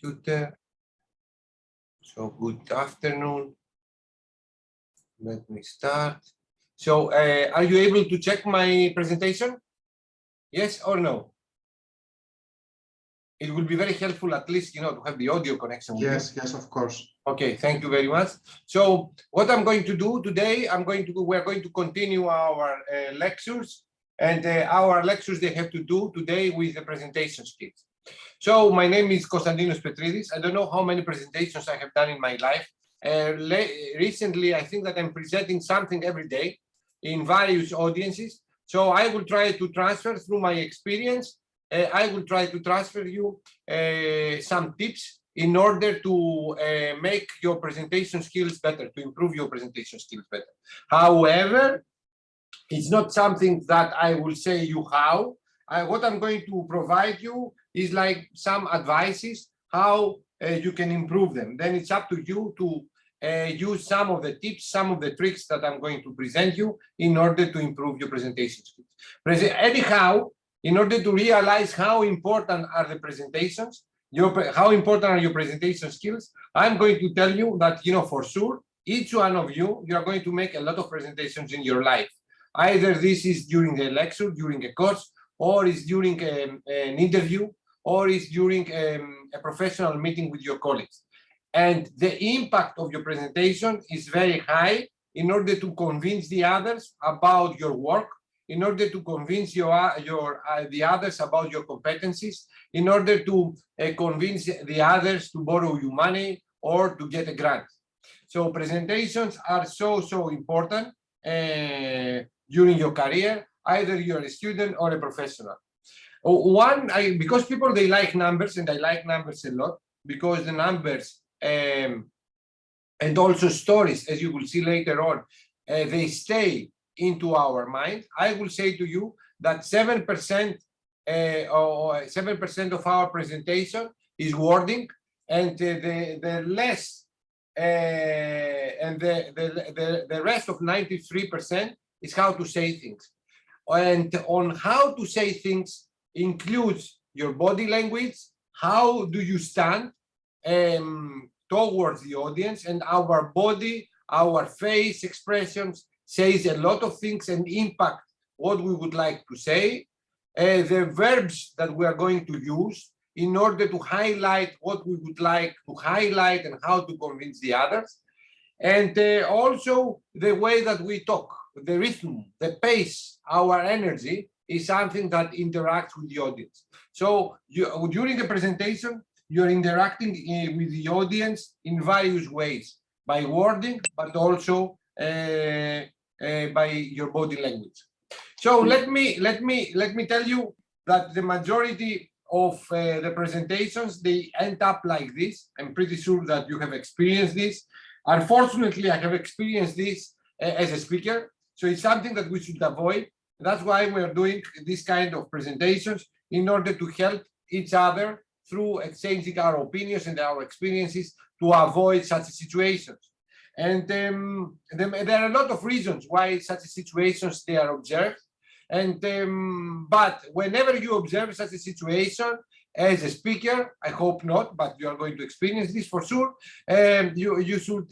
computer. So good afternoon. Let me start. So are you able to check my presentation? Yes or no? It will be very helpful, at least, to have the audio connection with you. Yes, of course. Okay, thank you very much. So what I'm going to do today, we're going to continue our lectures, and our lectures, they have to do today with the presentation skills. So my name is Konstantinos Petridis. I don't know how many presentations I have done in my life. Recently, I think that I'm presenting something every day in various audiences. So I will try to transfer through my experience. I will try to transfer you some tips in order to make your presentation skills better, to improve your presentation skills better. However, it's not something that I will say you how. What I'm going to provide you is like some advices how you can improve them. Then it's up to you to use some of the tips, some of the tricks that I'm going to present you in order to improve your presentation skills. Anyhow, in order to realize how important are the presentations, how important are your presentation skills, I'm going to tell you that, for sure, each one of you are going to make a lot of presentations in your life. Either this is during a lecture, during a course, or is during an interview, or is during a professional meeting with your colleagues. And the impact of your presentation is very high in order to convince the others about your work, in order to convince the others about your competencies, in order to convince the others to borrow you money or to get a grant. So presentations are so important during your career, either you're a student or a professional. Because people, they like numbers, and I like numbers a lot, because the numbers and also stories, as you will see later on, they stay into our mind. I will say to you that 7% or 7% of our presentation is wording, and the less and the rest of 93% is how to say things. And on how to say things includes your body language, how do you stand towards the audience, and our body, our face expressions says a lot of things and impact what we would like to say. The verbs that we are going to use in order to highlight what we would like to highlight and how to convince the others. And also the way that we talk, the rhythm, the pace, our energy is something that interacts with the audience. So during the presentation, you're interacting with the audience in various ways, by wording, but also by your body language. So let me tell you that the majority of the presentations, they end up like this. I'm pretty sure that you have experienced this. Unfortunately, I have experienced this as a speaker, so it's something that we should avoid. That's why we're doing this kind of presentations, in order to help each other through exchanging our opinions and our experiences to avoid such situations. And there are a lot of reasons why such situations they are observed. And but whenever you observe such a situation as a speaker, I hope not, but you are going to experience this for sure. You should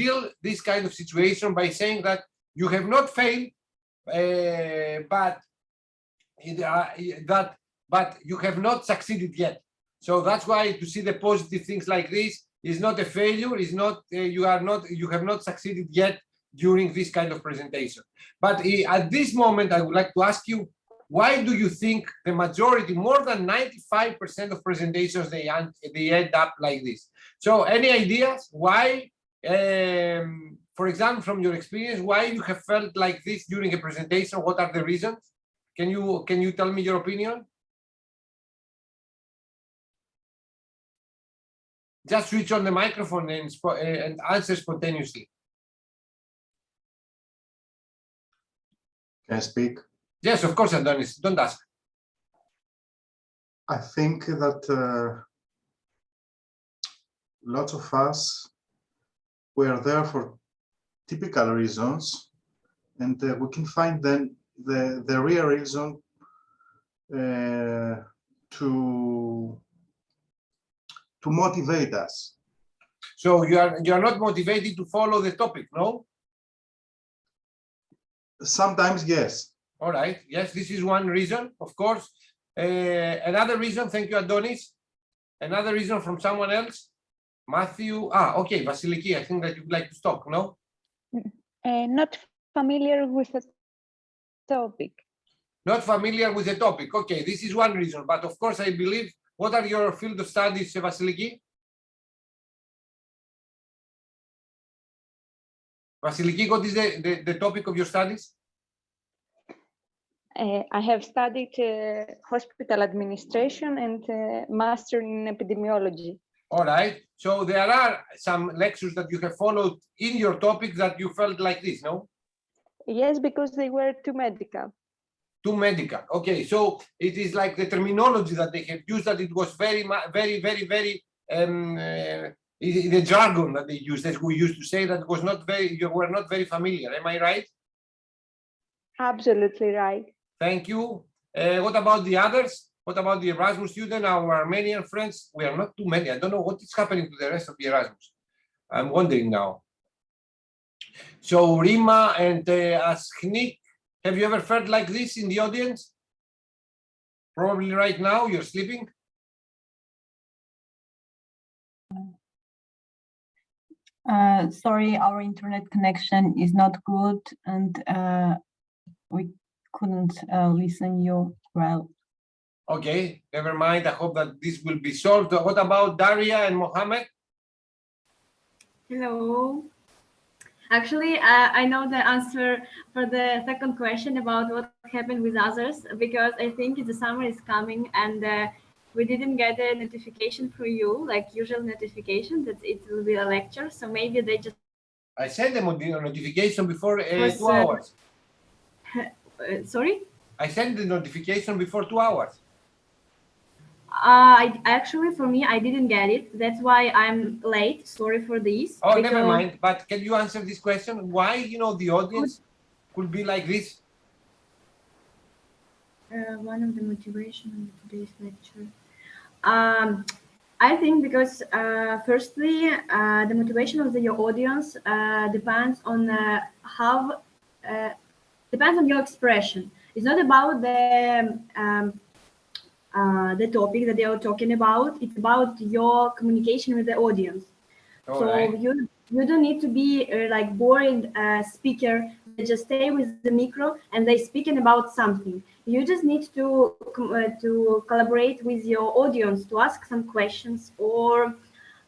deal this kind of situation by saying that you have not failed, but you have not succeeded yet. So that's why to see the positive things like this is not a failure. Is not you have not succeeded yet during this kind of presentation. But at this moment, I would like to ask you, why do you think the majority, more than 95% of presentations, they end up like this? So any ideas why, for example, from your experience, why you have felt like this during a presentation? What are the reasons? Can you tell me your opinion? Just switch on the microphone and answer spontaneously. Can I speak? Yes, of course, Adonis. Don't ask. I think that lots of us were there for typical reasons, and we can find then the real reason to to motivate us. So you are not motivated to follow the topic, no? Sometimes, yes. All right. Yes, this is one reason, of course. Another reason, thank you, Adonis. Another reason from someone else? Matthew. Okay, Vasiliki, I think that you'd like to talk, no? Not familiar with the topic. Not familiar with the topic. Okay, this is one reason. But of course, I believe, what are your field of studies, Vasiliki? Vasiliki, what is the topic of your studies? I have studied hospital administration and master in epidemiology. All right. So there are some lectures that you have followed in your topic that you felt like this, no? Yes, because they were too medical. Too medical. Okay. So it is like the terminology that they have used, that it was very, the jargon that they used, as we used to say, that was not very, you were not very familiar. Am I right? Absolutely right. Thank you. What about the others? What about the Erasmus student, our Armenian friends? We are not too many. I don't know what is happening to the rest of the Erasmus. I'm wondering now. So Rima and Asknik, have you ever felt like this in the audience? Probably right now, you're sleeping. Sorry, our internet connection is not good, and we couldn't listen you well. Okay, never mind. I hope that this will be solved. What about Daria and Mohammed? Hello. Actually, I know the answer for the second question about what happened with others, because I think the summer is coming and we didn't get a notification for you, like usual notification that it will be a lecture. So maybe they just... I sent them a notification before 2 hours. Sorry? I sent the notification before 2 hours. Actually, for me, I didn't get it. That's why I'm late. Sorry for this. Oh, never mind. But can you answer this question? Why, the audience could be like this? One of the motivation of today's lecture. I think because firstly, the motivation of your audience depends on depends on your expression. It's not about the topic that they are talking about. It's about your communication with the audience. All so right. you don't need to be like boring speaker. They just stay with the micro and they speaking about something. You just need to collaborate with your audience, to ask some questions, or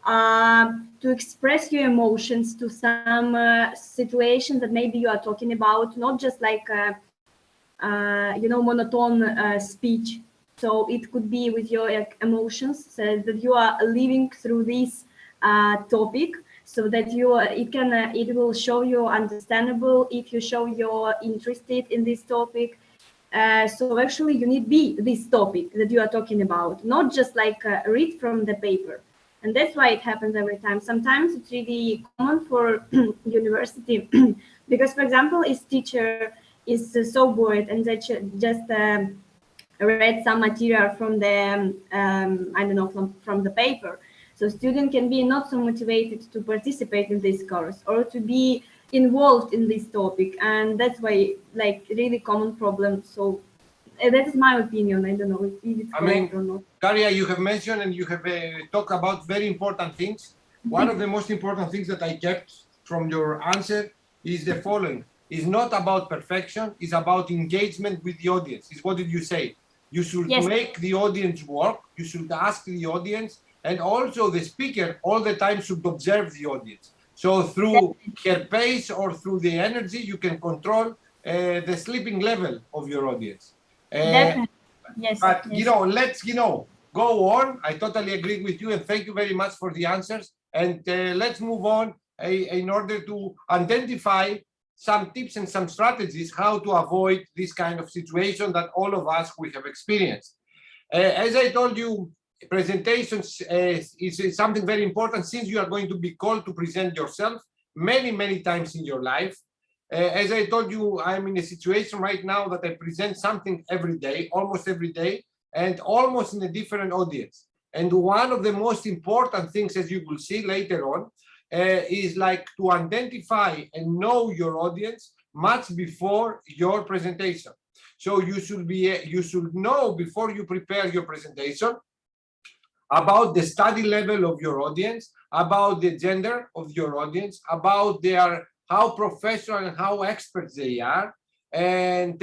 to express your emotions to some situations that maybe you are talking about, not just like monotone speech. So it could be with your emotions, so that you are living through this topic, so that it will show you understandable if you show you're interested in this topic. So actually you need be this topic that you are talking about, not just like read from the paper. And that's why it happens every time. Sometimes it's really common for university because, for example, its teacher is so bored and they just read some material from the I don't know, from the paper. So student can be not so motivated to participate in this course or to be involved in this topic, and that's why like really common problem. So that is my opinion. I don't know if it's correct or not. Daria, you have mentioned and you have talked about very important things. One of the most important things that I kept from your answer is the following. It's not about perfection, it's about engagement with the audience. What did you say? You should make the audience work, you should ask the audience, and also the speaker all the time should observe the audience. So through her pace or through the energy, you can control the sleeping level of your audience. Definitely. Yes. But yes. let's go on. I totally agree with you, and thank you very much for the answers. And let's move on in order to identify some tips and some strategies how to avoid this kind of situation that all of us we have experienced. As I told you, presentations is something very important, since you are going to be called to present yourself many times in your life. As I told you, I'm in a situation right now that I present something every day, almost every day, and almost in a different audience. And one of the most important things, as you will see later on, is like to identify and know your audience much before your presentation. So you should know before you prepare your presentation about the study level of your audience, about the gender of your audience, about how professional and how experts they are, and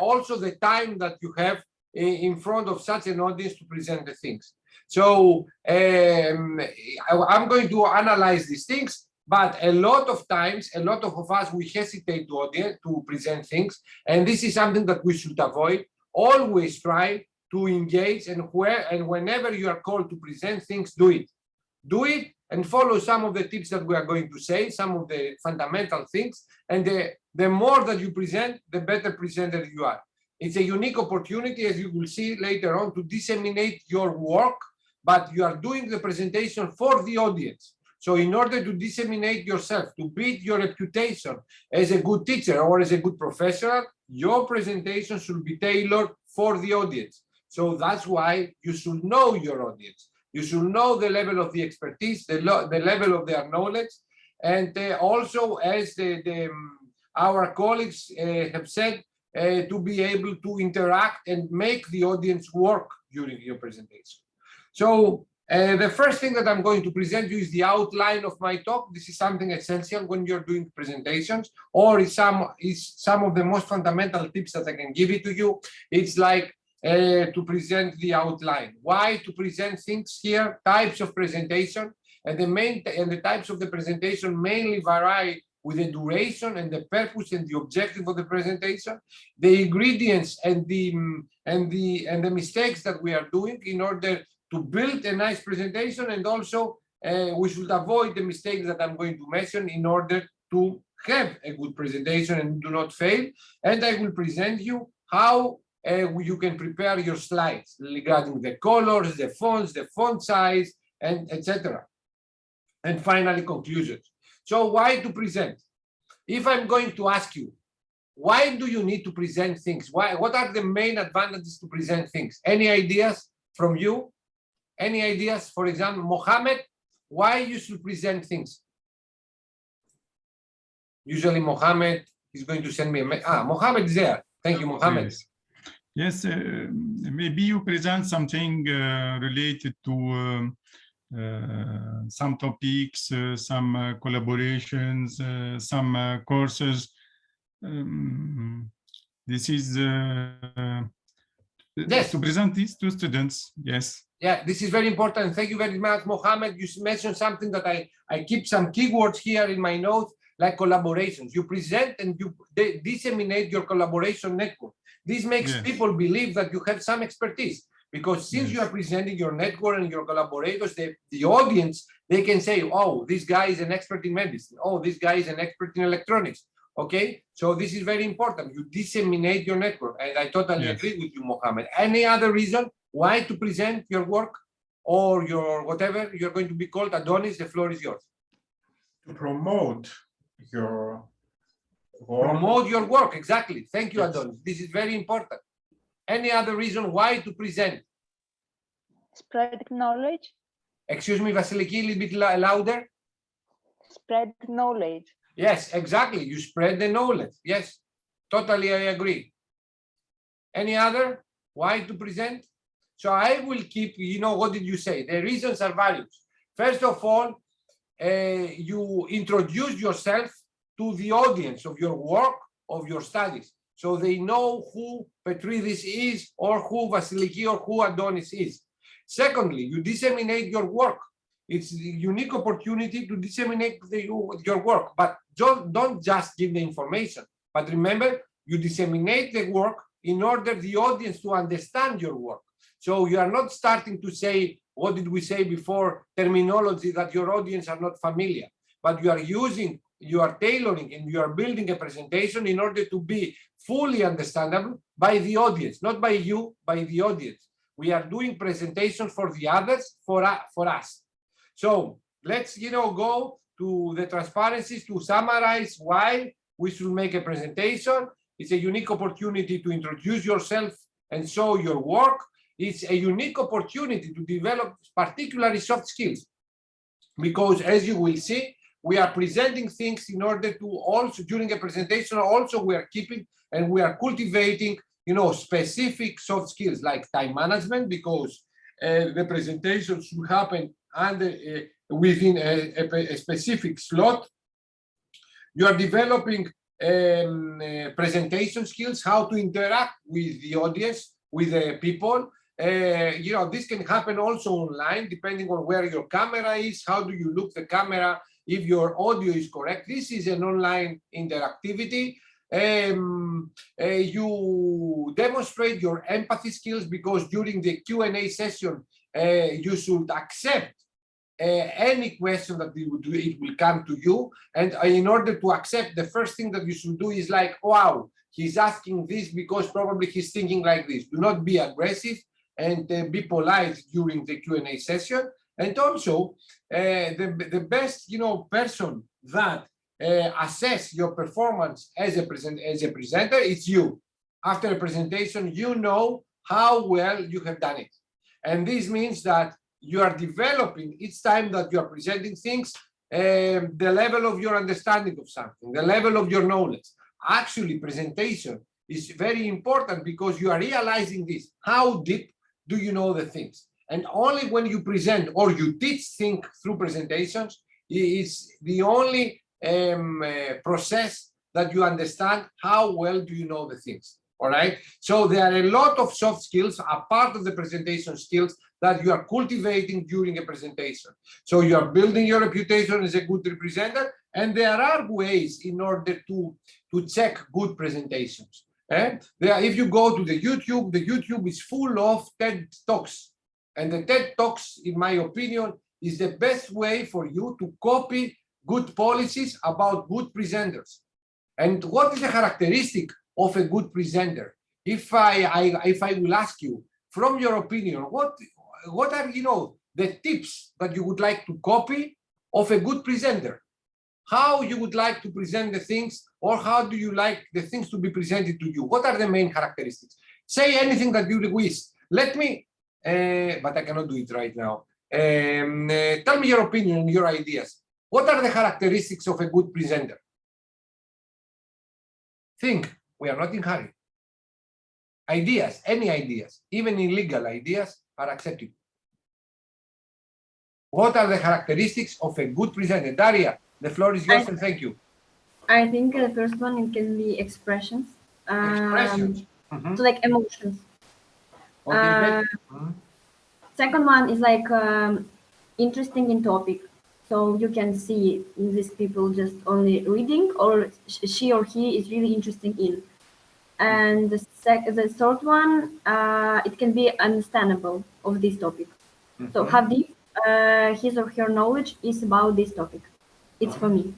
also the time that you have in front of such an audience to present the things. So I'm going to analyze these things, but a lot of times, a lot of us, we hesitate to present things, and this is something that we should avoid. Always try to engage, and whenever you are called to present things, do it. Do it and follow some of the tips that we are going to say, some of the fundamental things, and the more that you present, the better presenter you are. It's a unique opportunity, as you will see later on, to disseminate your work, but you are doing the presentation for the audience. So in order to disseminate yourself, to build your reputation as a good teacher or as a good professional, your presentation should be tailored for the audience. So that's why you should know your audience. You should know the level of the expertise, the level of their knowledge, and also, as our colleagues have said, to be able to interact and make the audience work during your presentation. So the first thing that I'm going to present you is the outline of my talk. This is something essential when you're doing presentations, or is some of the most fundamental tips that I can give it to you. It's like to present the outline. Why to present things here? Types of presentation, and the types of the presentation mainly vary with the duration and the purpose and the objective of the presentation, the ingredients and the mistakes that we are doing in order to build a nice presentation, and also we should avoid the mistakes that I'm going to mention in order to have a good presentation and do not fail. And I will present you how you can prepare your slides regarding the colors, the fonts, the font size, and etc. And finally, conclusions. So why to present? If I'm going to ask you, why do you need to present things? What are the main advantages to present things? Any ideas from you? Any ideas? For example, Mohammed, why you should present things? Usually Mohammed is going to send me a message. Mohammed is there. Thank you, Mohammed. Yes, maybe you present something related to some topics, some collaborations, some courses. This is yes, to present this to students. Yes. Yeah, this is very important. Thank you very much, Mohammed. You mentioned something that I keep some keywords here in my notes, like collaborations. You present and you disseminate your collaboration network. This makes people believe that you have some expertise, because since you are presenting your network and your collaborators, the audience, they can say, oh, this guy is an expert in medicine. Oh, this guy is an expert in electronics. Okay, so this is very important. You disseminate your network, and I totally agree with you, Mohammed. Any other reason why to present your work or your whatever you're going to be called? Adonis, the floor is yours. To promote your work. Promote your work, exactly. Thank you, Adonis. This is very important. Any other reason why to present? Spread knowledge. Excuse me, Vasiliki, a little bit louder. Spread knowledge. Yes, exactly. You spread the knowledge. Yes, totally, I agree. Any other? Why to present? So I will keep, what did you say? The reasons are various. First of all, you introduce yourself to the audience of your work, of your studies, so they know who Petridis is, or who Vasiliki, or who Adonis is. Secondly, you disseminate your work. It's a unique opportunity to disseminate your work, but don't just give the information. But remember, you disseminate the work in order the audience to understand your work. So you are not starting to say, what did we say before, terminology that your audience are not familiar, but you are tailoring and you are building a presentation in order to be fully understandable by the audience, not by you, by the audience. We are doing presentations for the others, for us. So let's, go to the transparencies to summarize why we should make a presentation. It's a unique opportunity to introduce yourself and show your work. it's a unique opportunity to develop particularly soft skills. Because as you will see, we are presenting things in order to also, during a presentation, also we are keeping and we are cultivating, specific soft skills like time management, because the presentation should happen within a specific slot. You are developing presentation skills, how to interact with the audience, with the people. This can happen also online, depending on where your camera is, how do you look the camera, if your audio is correct. This is an online interactivity. You demonstrate your empathy skills, because during the Q&A session, you should accept any question that it will come to you. And in order to accept, the first thing that you should do is like, wow, he's asking this because probably he's thinking like this. Do not be aggressive, and be polite during the Q&A session. And also, the best person that assess your performance as a presenter, it's you. After a presentation, you know how well you have done it. And this means that you are developing each time that you are presenting things, the level of your understanding of something, the level of your knowledge. Actually, presentation is very important, because you are realizing this. How deep do you know the things? And only when you present or you teach things through presentations is the only process that you understand how well do you know the things. All right. So there are a lot of soft skills, a part of the presentation skills, that you are cultivating during a presentation. So you are building your reputation as a good presenter, and there are ways in order to check good presentations. If you go to the YouTube is full of TED Talks. And the TED Talks, in my opinion, is the best way for you to copy good policies about good presenters. And what is the characteristic of a good presenter? If I will ask you, from your opinion, what are the tips that you would like to copy of a good presenter? How you would like to present the things, or how do you like the things to be presented to you? What are the main characteristics? Say anything that you wish. Let me, but I cannot do it right now. Tell me your opinion and your ideas. What are the characteristics of a good presenter? Think. We are not in hurry. Ideas, any ideas, even illegal ideas, are accepted. What are the characteristics of a good presenter? Daria, the floor is yours, and thank you. I think the first one, it can be expressions. Expressions. So like emotions. Okay. Second one is like interesting in topic. So you can see these people just only reading, or she or he is really interesting in. And the third one, it can be understandable of this topic. So how deep his or her knowledge is about this topic. It's for me.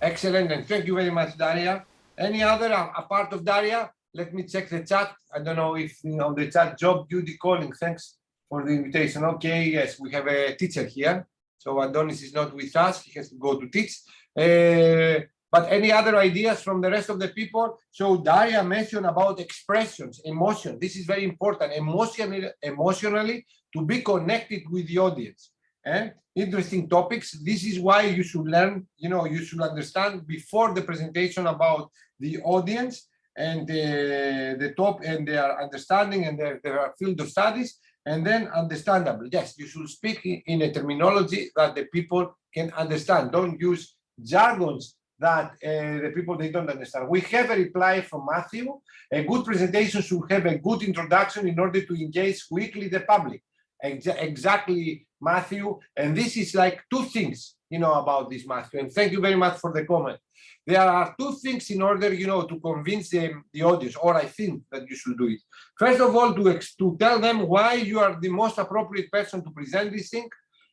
Excellent, and thank you very much, Daria. Any other, a part of Daria? Let me check the chat. I don't know if on the chat, job duty calling. Thanks for the invitation. Okay, yes, we have a teacher here. So Adonis is not with us. He has to go to teach. But any other ideas from the rest of the people? So Daria mentioned about expressions, emotion. This is very important. Emotionally to be connected with the audience. Interesting topics. This is why you should learn, you should understand before the presentation about the audience and the top and their understanding and their field of studies, and then understandable. Yes, you should speak in a terminology that the people can understand. Don't use jargons that the people, they don't understand. We have a reply from Matthew. A good presentation should have a good introduction in order to engage quickly the public. Exactly, Matthew. And this is like two things, about this, Matthew. And thank you very much for the comment. There are two things in order, to convince the audience, or I think that you should do it. First of all, to tell them why you are the most appropriate person to present this thing.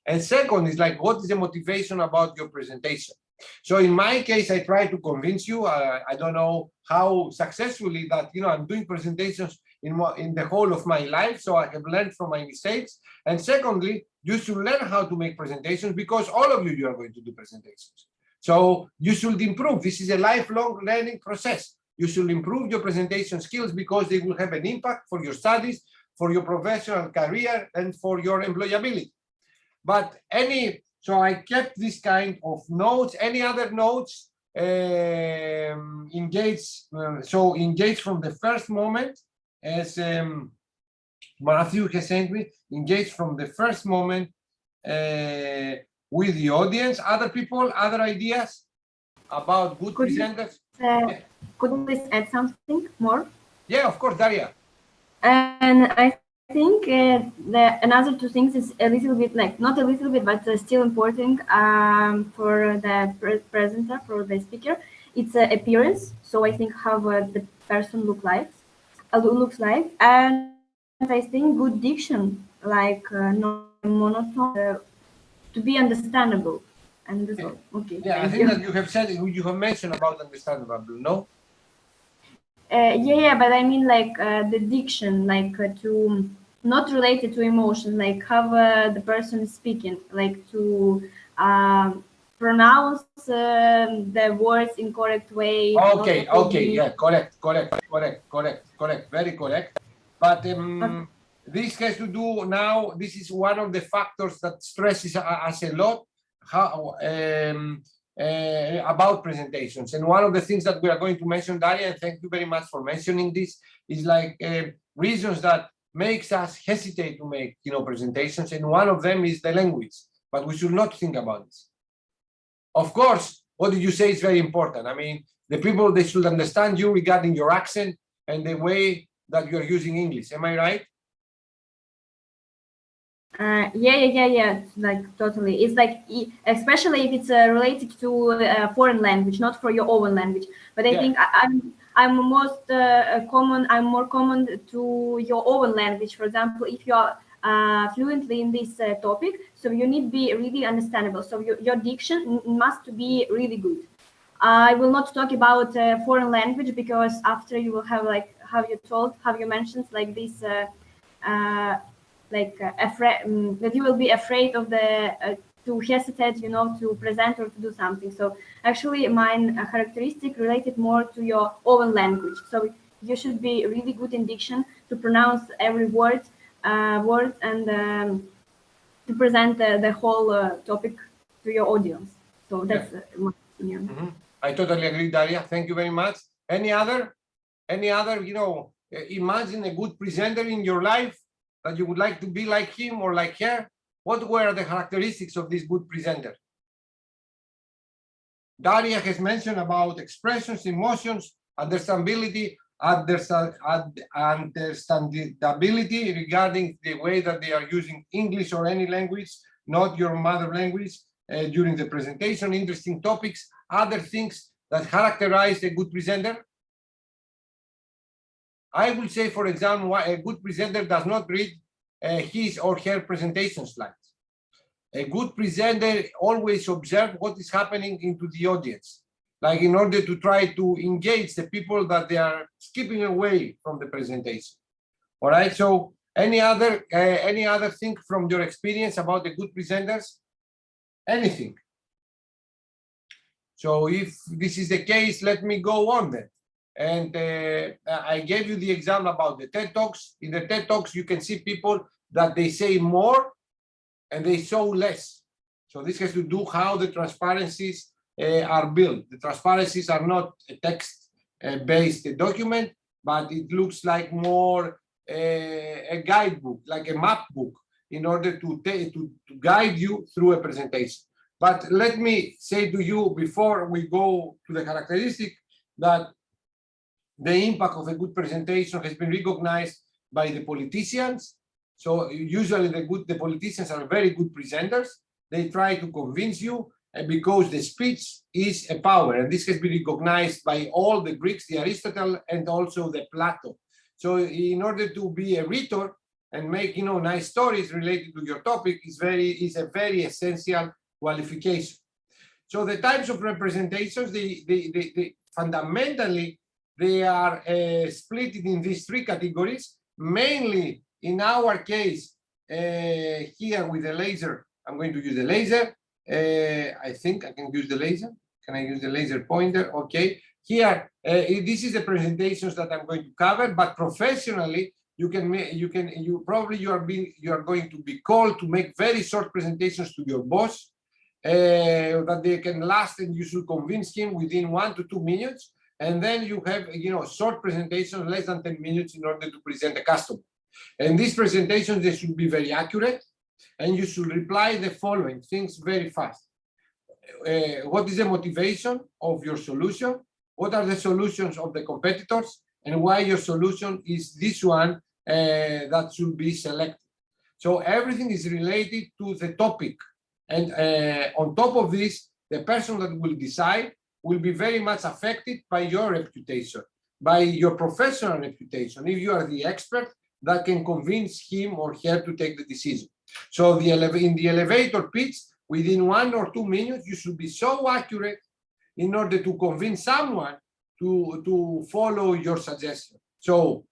And second is like, what is the motivation about your presentation? So in my case, I try to convince you. I don't know how successfully that, I'm doing presentations in the whole of my life. So I have learned from my mistakes. And secondly, you should learn how to make presentations, because all of you are going to do presentations. So you should improve. This is a lifelong learning process. You should improve your presentation skills, because they will have an impact for your studies, for your professional career and for your employability. But so I kept this kind of notes. Any other notes? Engage from the first moment, as Matthew has sent me. Engage from the first moment with the audience. Other people, other ideas about good presenters? Could you please add something more? Yeah, of course, Daria. And I think another two things is a little bit, like, not a little bit, but still important for the presenter, for the speaker. It's appearance. So I think how the person looks like, and I think good diction, like not monotone, to be understandable. And that's all. Okay. Yeah, I think that you have said, you have mentioned about understandable, no? Yeah, but I mean, like, the diction, like, to not related to emotion, like how the person is speaking, like to pronounce the words in correct way. Okay, okay, yeah, correct, very correct. But this has to do now, this is one of the factors that stresses us a lot, how about presentations. And one of the things that we are going to mention, Daria, and thank you very much for mentioning this, is like reasons that makes us hesitate to make, presentations. And one of them is the language, but we should not think about this. Of course, what did you say is very important. I mean, the people, they should understand you regarding your accent and the way that you're using English. Am I right? Yeah, like totally. It's like, especially if it's related to a foreign language, not for your own language. But I think I'm more common to your own language. For example, if you are fluently in this topic, so you need to be really understandable. So your diction must be really good. I will not talk about foreign language, because after you will have, like, how you mentioned, like this, that you will be afraid of the to hesitate, to present or to do something. So actually, mine characteristic related more to your own language. So you should be really good in diction to pronounce every word, and to present the whole topic to your audience. So that's my opinion. Mm-hmm. I totally agree, Daria. Thank you very much. Any other, imagine a good presenter in your life that you would like to be like him or like her. What were the characteristics of this good presenter? Daria has mentioned about expressions, emotions, understandability regarding the way that they are using English or any language, not your mother language, during the presentation. Interesting topics. Other things that characterize a good presenter. I will say, for example, a good presenter does not read his or her presentation slides. A good presenter always observes what is happening into the audience, like in order to try to engage the people that they are skipping away from the presentation. All right. So any other thing from your experience about the good presenters? Anything? So if this is the case, let me go on then. And I gave you the example about the TED Talks. In the TED Talks, you can see people that they say more and they show less. So this has to do how the transparencies are built. The transparencies are not a text-based document, but it looks like more a guidebook, like a map book, in order to guide you through a presentation. But let me say to you, before we go to the characteristic, that the impact of a good presentation has been recognized by the politicians. So usually the politicians are very good presenters. They try to convince you, because the speech is a power, and this has been recognized by all the Greeks, the Aristotle, and also the Plato. So in order to be a rhetor and make nice stories related to your topic is a very essential qualification. So the types of representations, they fundamentally they are split in these three categories. Mainly in our case, here with the laser, I'm going to use the laser. I think I can use the laser. Can I use the laser pointer? Okay. Here, this is the presentations that I'm going to cover, but professionally, you are going to be called to make very short presentations to your boss that they can last, and you should convince him within 1 to 2 minutes. And then you have, short presentations, less than 10 minutes, in order to present a customer. And these presentations, they should be very accurate, and you should reply the following things very fast. What is the motivation of your solution? What are the solutions of the competitors? And why your solution is this one that should be selected. So everything is related to the topic. And on top of this, the person that will decide will be very much affected by your reputation, by your professional reputation. If you are the expert, that can convince him or her to take the decision. So in the elevator pitch, within 1 or 2 minutes, you should be so accurate in order to convince someone to follow your suggestion. So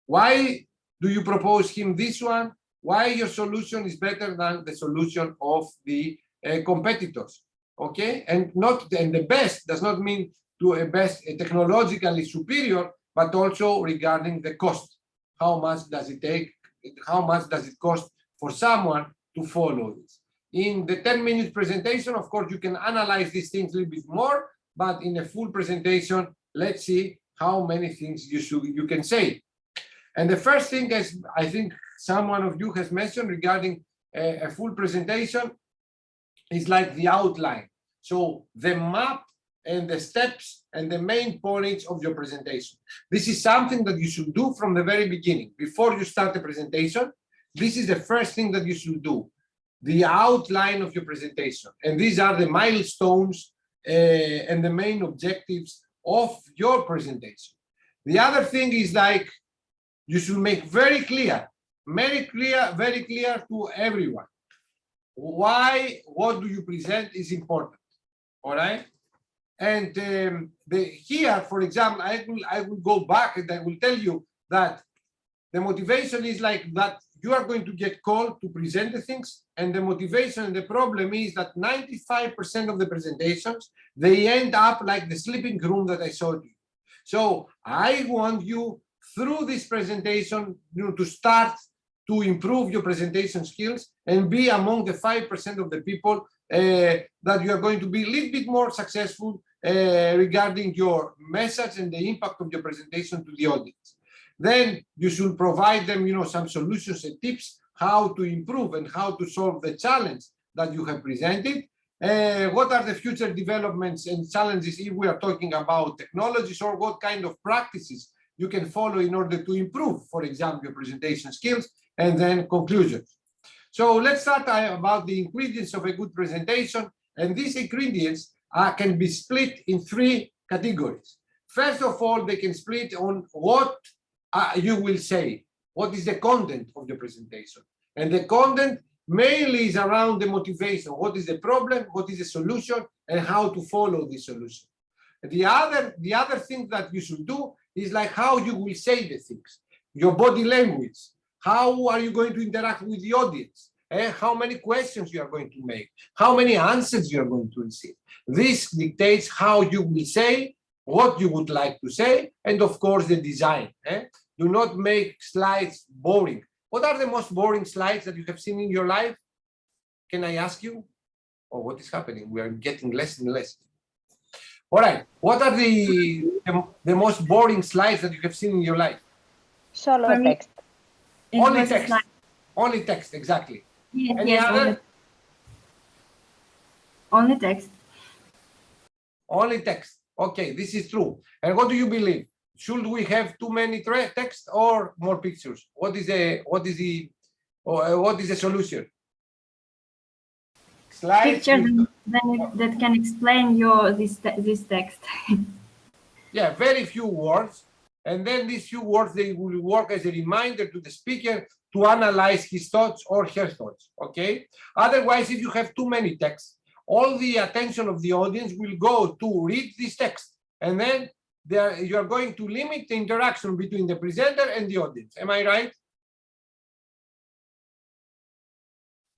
why do you propose him this one? Why your solution is better than the solution of the competitors? Okay, and the best does not mean to a best technologically superior, but also regarding the cost. How much does it take? How much does it cost for someone to follow this? In the 10-minute presentation, of course, you can analyze these things a little bit more, but in a full presentation, let's see how many things you can say. And the first thing, as I think someone of you has mentioned regarding a full presentation, is like the outline. So the map and the steps and the main points of your presentation. This is something that you should do from the very beginning. Before you start the presentation, this is the first thing that you should do, the outline of your presentation. And these are the milestones and the main objectives of your presentation. The other thing is like, you should make very clear to everyone why what do you present is important. All right. And here, for example, I will go back and I will tell you that the motivation is like that you are going to get called to present the things, and the motivation and the problem is that 95% of the presentations, they end up like the sleeping room that I showed you. So I want you through this presentation, to start to improve your presentation skills and be among the 5% of the people that you are going to be a little bit more successful regarding your message and the impact of your presentation to the audience. Then you should provide them, some solutions and tips how to improve and how to solve the challenge that you have presented. What are the future developments and challenges if we are talking about technologies, or what kind of practices you can follow in order to improve, for example, your presentation skills, and then conclusions. So let's start about the ingredients of a good presentation. And these ingredients can be split in 3 categories. First of all, they can split on what you will say. What is the content of the presentation? And the content mainly is around the motivation. What is the problem? What is the solution? And how to follow the solution. The other thing that you should do is like how you will say the things, your body language. How are you going to interact with the audience? How many questions you are going to make? How many answers you are going to receive? This dictates how you will say, what you would like to say, and of course the design. Do not make slides boring. What are the most boring slides that you have seen in your life? Can I ask you? Oh, what is happening? We are getting less and less. All right. What are the most boring slides that you have seen in your life? Solo For me, text. Only text. Only text, exactly. Any other? Only text. Only text. Okay, this is true. And what do you believe? Should we have too many text or more pictures? What is the solution? Slides. Pictures that can explain this text. Yeah, very few words. And then these few words, they will work as a reminder to the speaker to analyze his thoughts or her thoughts, okay? Otherwise, if you have too many texts, all the attention of the audience will go to read this text. And then you are going to limit the interaction between the presenter and the audience. Am I right?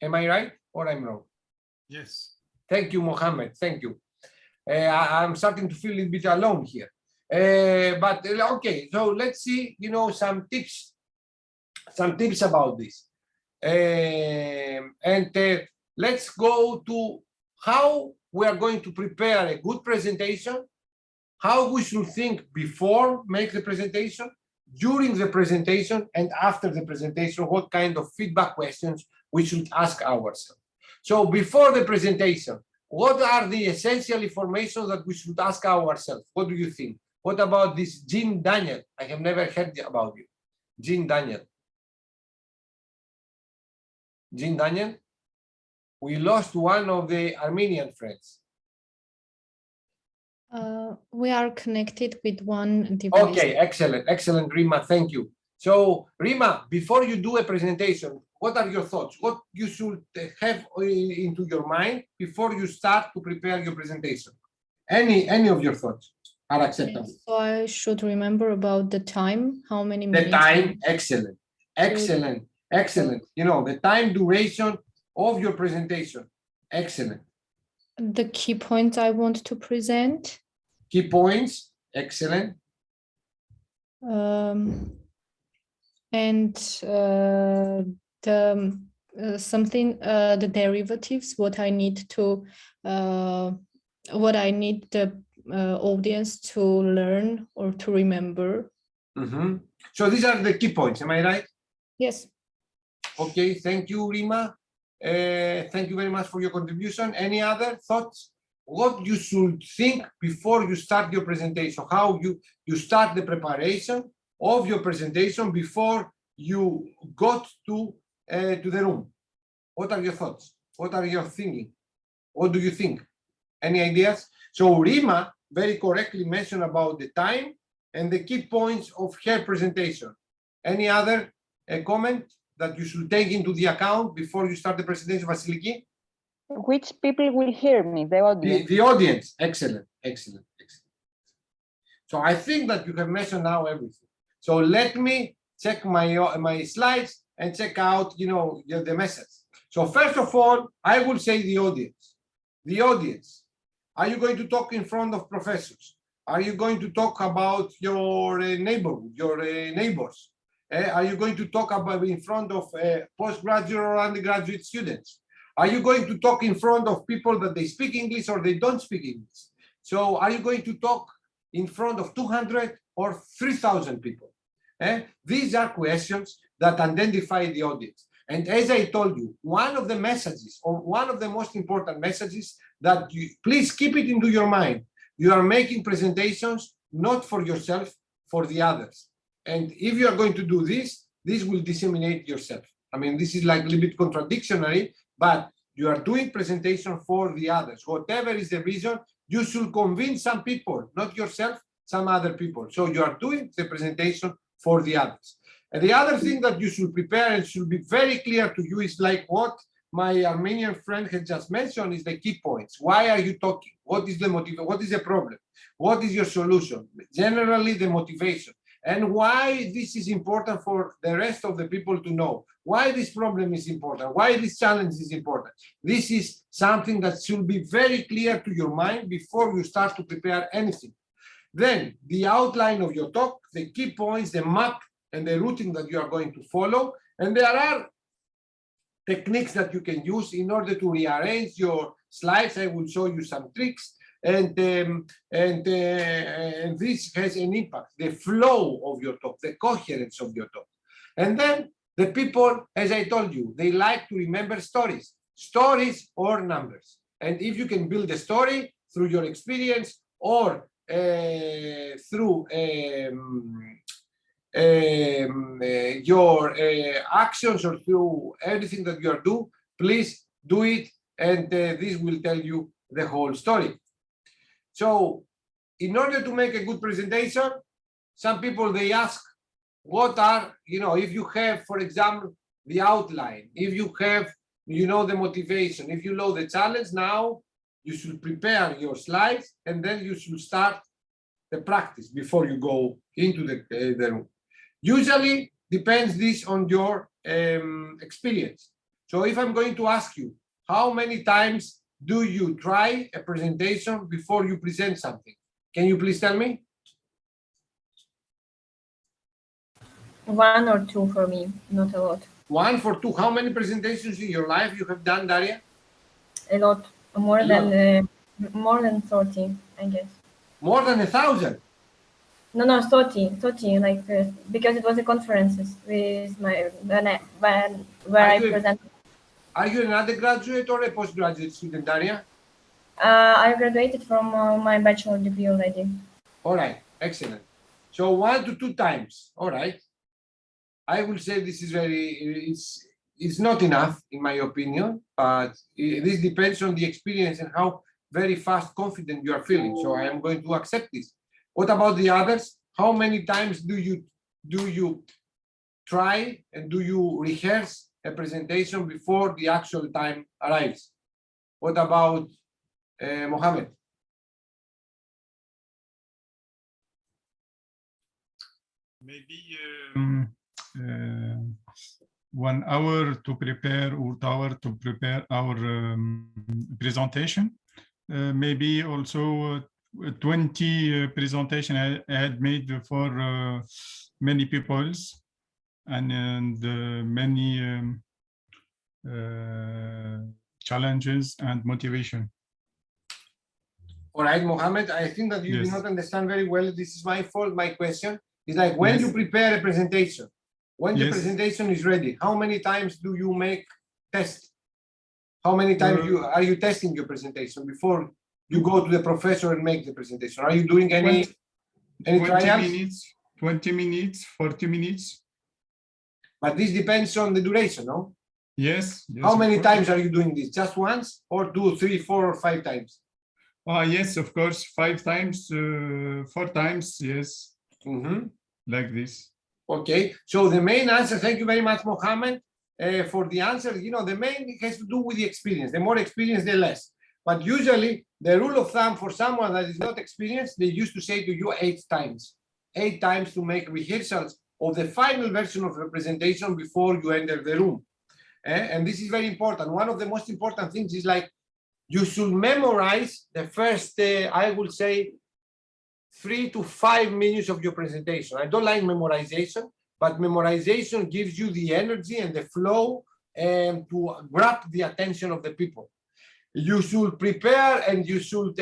Am I right or I'm wrong? Yes. Thank you, Mohammed. Thank you. I'm starting to feel a bit alone here. But okay, so let's see, some tips some tips about this. Let's go to how we are going to prepare a good presentation, how we should think before make the presentation, during the presentation, and after the presentation, what kind of feedback questions we should ask ourselves. So before the presentation, what are the essential information that we should ask ourselves? What do you think? What about this Jean Daniel? I have never heard about you. Jean Daniel. Jean Daniel? We lost one of the Armenian friends. We are connected with one device. Okay, excellent, excellent, Rima, thank you. So, Rima, before you do a presentation, what are your thoughts? What you should have into your mind before you start to prepare your presentation? Any of your thoughts are acceptable. So I should remember about the time, how many minutes? The time, excellent, excellent, excellent. You know, the time duration of your presentation, excellent. The key points I want to present. Key points, excellent. And the derivatives, what I need the audience to learn or to remember. Mm-hmm. So these are the key points, am I right? Yes. Okay, thank you, Rima. Thank you very much for your contribution. Any other thoughts? What you should think before you start your presentation? How you start the preparation of your presentation before you got to the room? What are your thoughts? What are your thinking? What do you think? Any ideas? So Rima very correctly mentioned about the time and the key points of her presentation. Any other comment that you should take into the account before you start the presentation, Vasiliki? Which people will hear me? The audience. The audience. Excellent, excellent, excellent. So I think that you have mentioned now everything. So let me check my slides and check out, the message. So first of all, I will say the audience. The audience. Are you going to talk in front of professors? Are you going to talk about your neighborhood, your neighbors? Are you going to talk about in front of postgraduate or undergraduate students? Are you going to talk in front of people that they speak English or they don't speak English? So are you going to talk in front of 200 or 3,000 people? These are questions that identify the audience. And as I told you, one of the messages or one of the most important messages that you please keep it into your mind. You are making presentations not for yourself, for the others. And if you are going to do this, this will disseminate yourself. I mean, this is like a little bit contradictory, but you are doing presentation for the others. Whatever is the reason, you should convince some people, not yourself, some other people. So you are doing the presentation for the others. And the other thing that you should prepare and should be very clear to you is like what my Armenian friend had just mentioned is the key points. Why are you talking? What is the motivation? What is the problem? What is your solution? Generally, the motivation. And why this is important for the rest of the people to know. Why this problem is important. Why this challenge is important. This is something that should be very clear to your mind before you start to prepare anything. Then the outline of your talk, the key points, the map, and the routing that you are going to follow. And there are techniques that you can use in order to rearrange your slides. I will show you some tricks. And this has an impact, the flow of your talk, the coherence of your talk. And then the people, as I told you, they like to remember stories or numbers. And if you can build a story through your experience or through your actions or through everything that you are doing, please do it. And this will tell you the whole story. So in order to make a good presentation, some people, they ask, what are, if you have, for example, the outline, if you have, the motivation, if you know the challenge, now you should prepare your slides and then you should start the practice before you go into the room. Usually depends this on your experience. So if I'm going to ask you, how many times do you try a presentation before you present something? Can you please tell me? 1 or 2 for me, not a lot. 1 for 2. How many presentations in your life you have done, Daria? A lot, more A lot. than 30, I guess. More than 1,000. No, 30, like because it was a conferences with my where I presented. Are you an undergraduate or a postgraduate student, Daria? I graduated from my bachelor degree already. All right, excellent. So 1 to 2 times. All right. I will say this is it's not enough in my opinion, but this depends on the experience and how very fast confident you are feeling. So I am going to accept this. What about the others? How many times do you try and do you rehearse a presentation before the actual time arrives? What about Mohammed? Maybe 1 hour to prepare or 2 hours to prepare our presentation. Maybe also 20 presentation I had made for many peoples and many challenges and motivation. All right, Mohammed, I think that you Yes. did not understand very well. This is my fault. My question is like when you Yes. prepare a presentation, when the Yes. presentation is ready, how many times do you make test? How many times are you testing your presentation before you go to the professor and make the presentation? Are you doing any 20 trials? minutes, 20 minutes, 40 minutes. But this depends on the duration, no? Yes. How of many course. times are you doing this? Just once or 2, 3, 4, or 5 times? Yes, of course, 5 times, 4 times, yes, Mm-hmm. like this. Okay, so the main answer, thank you very much, Mohammed, for the answer. You know, the main has to do with the experience. The more experience, the less. But usually, the rule of thumb for someone that is not experienced, they used to say to you 8 times. 8 times to make rehearsals of the final version of the presentation before you enter the room. And this is very important. One of the most important things is like, you should memorize the first, I would say, 3 to 5 minutes of your presentation. I don't like memorization, but memorization gives you the energy and the flow and to grab the attention of the people. You should prepare and you should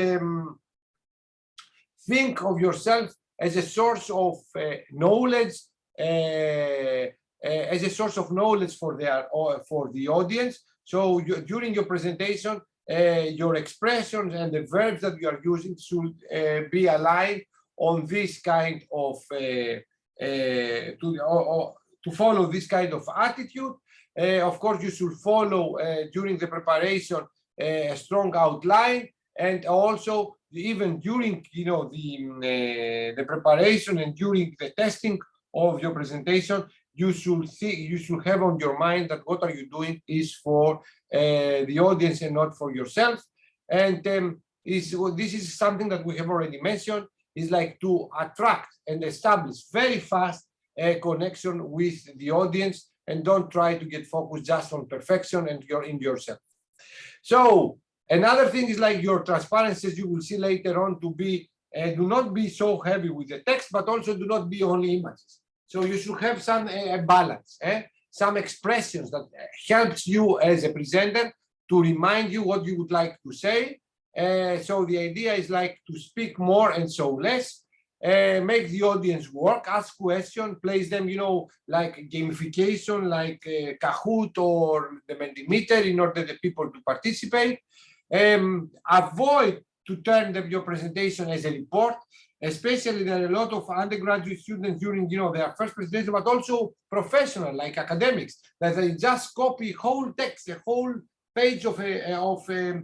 think of yourself as a source of knowledge, as a source of knowledge for the audience. So during your presentation, your expressions and the verbs that you are using should be aligned on this kind of to follow this kind of attitude. Of course, you should follow during the preparation a strong outline, and also even during the preparation and during the testing of your presentation, you should have on your mind that what are you doing is for the audience and not for yourself. And this is something that we have already mentioned, is like to attract and establish very fast a connection with the audience, and don't try to get focused just on perfection and in yourself. So another thing is like your transparencies, you will see later on, to be do not be so heavy with the text, but also do not be only images. So you should have some balance, some expressions that helps you as a presenter to remind you what you would like to say. So the idea is like to speak more and so less, make the audience work, ask questions, place them, like gamification, like Kahoot or the Mentimeter, in order the people to participate. Avoid to turn your presentation as a report. Especially there are a lot of undergraduate students during their first presentation, but also professional like academics, that they just copy whole text, a whole page of a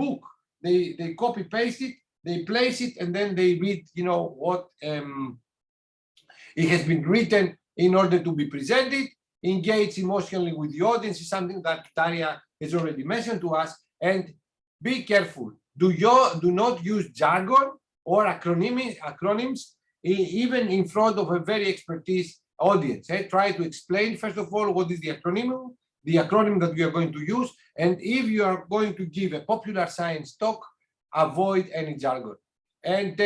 book. They copy paste it, they place it, and then they read what it has been written in order to be presented. Engage emotionally with the audience is something that Daria has already mentioned to us. And be careful. Do not use jargon or acronyms, even in front of a very expertise audience. Try to explain, first of all, what is the acronym that we are going to use. And if you are going to give a popular science talk, avoid any jargon. And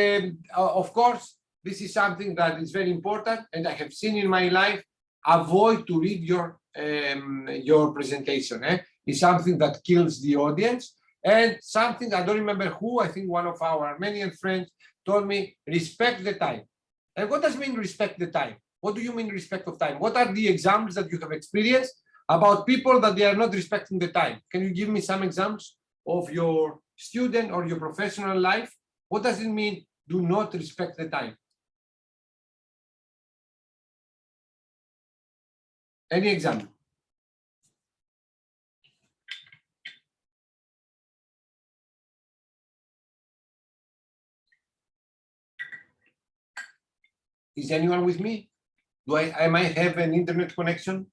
of course, this is something that is very important, and I have seen in my life. Avoid to read your presentation. It's something that kills the audience. And something, I don't remember who, I think one of our Armenian friends told me, respect the time. And what does it mean respect the time? What do you mean respect of time? What are the examples that you have experienced about people that they are not respecting the time? Can you give me some examples of your student or your professional life? What does it mean do not respect the time? Any example? Is anyone with me? I might have an internet connection?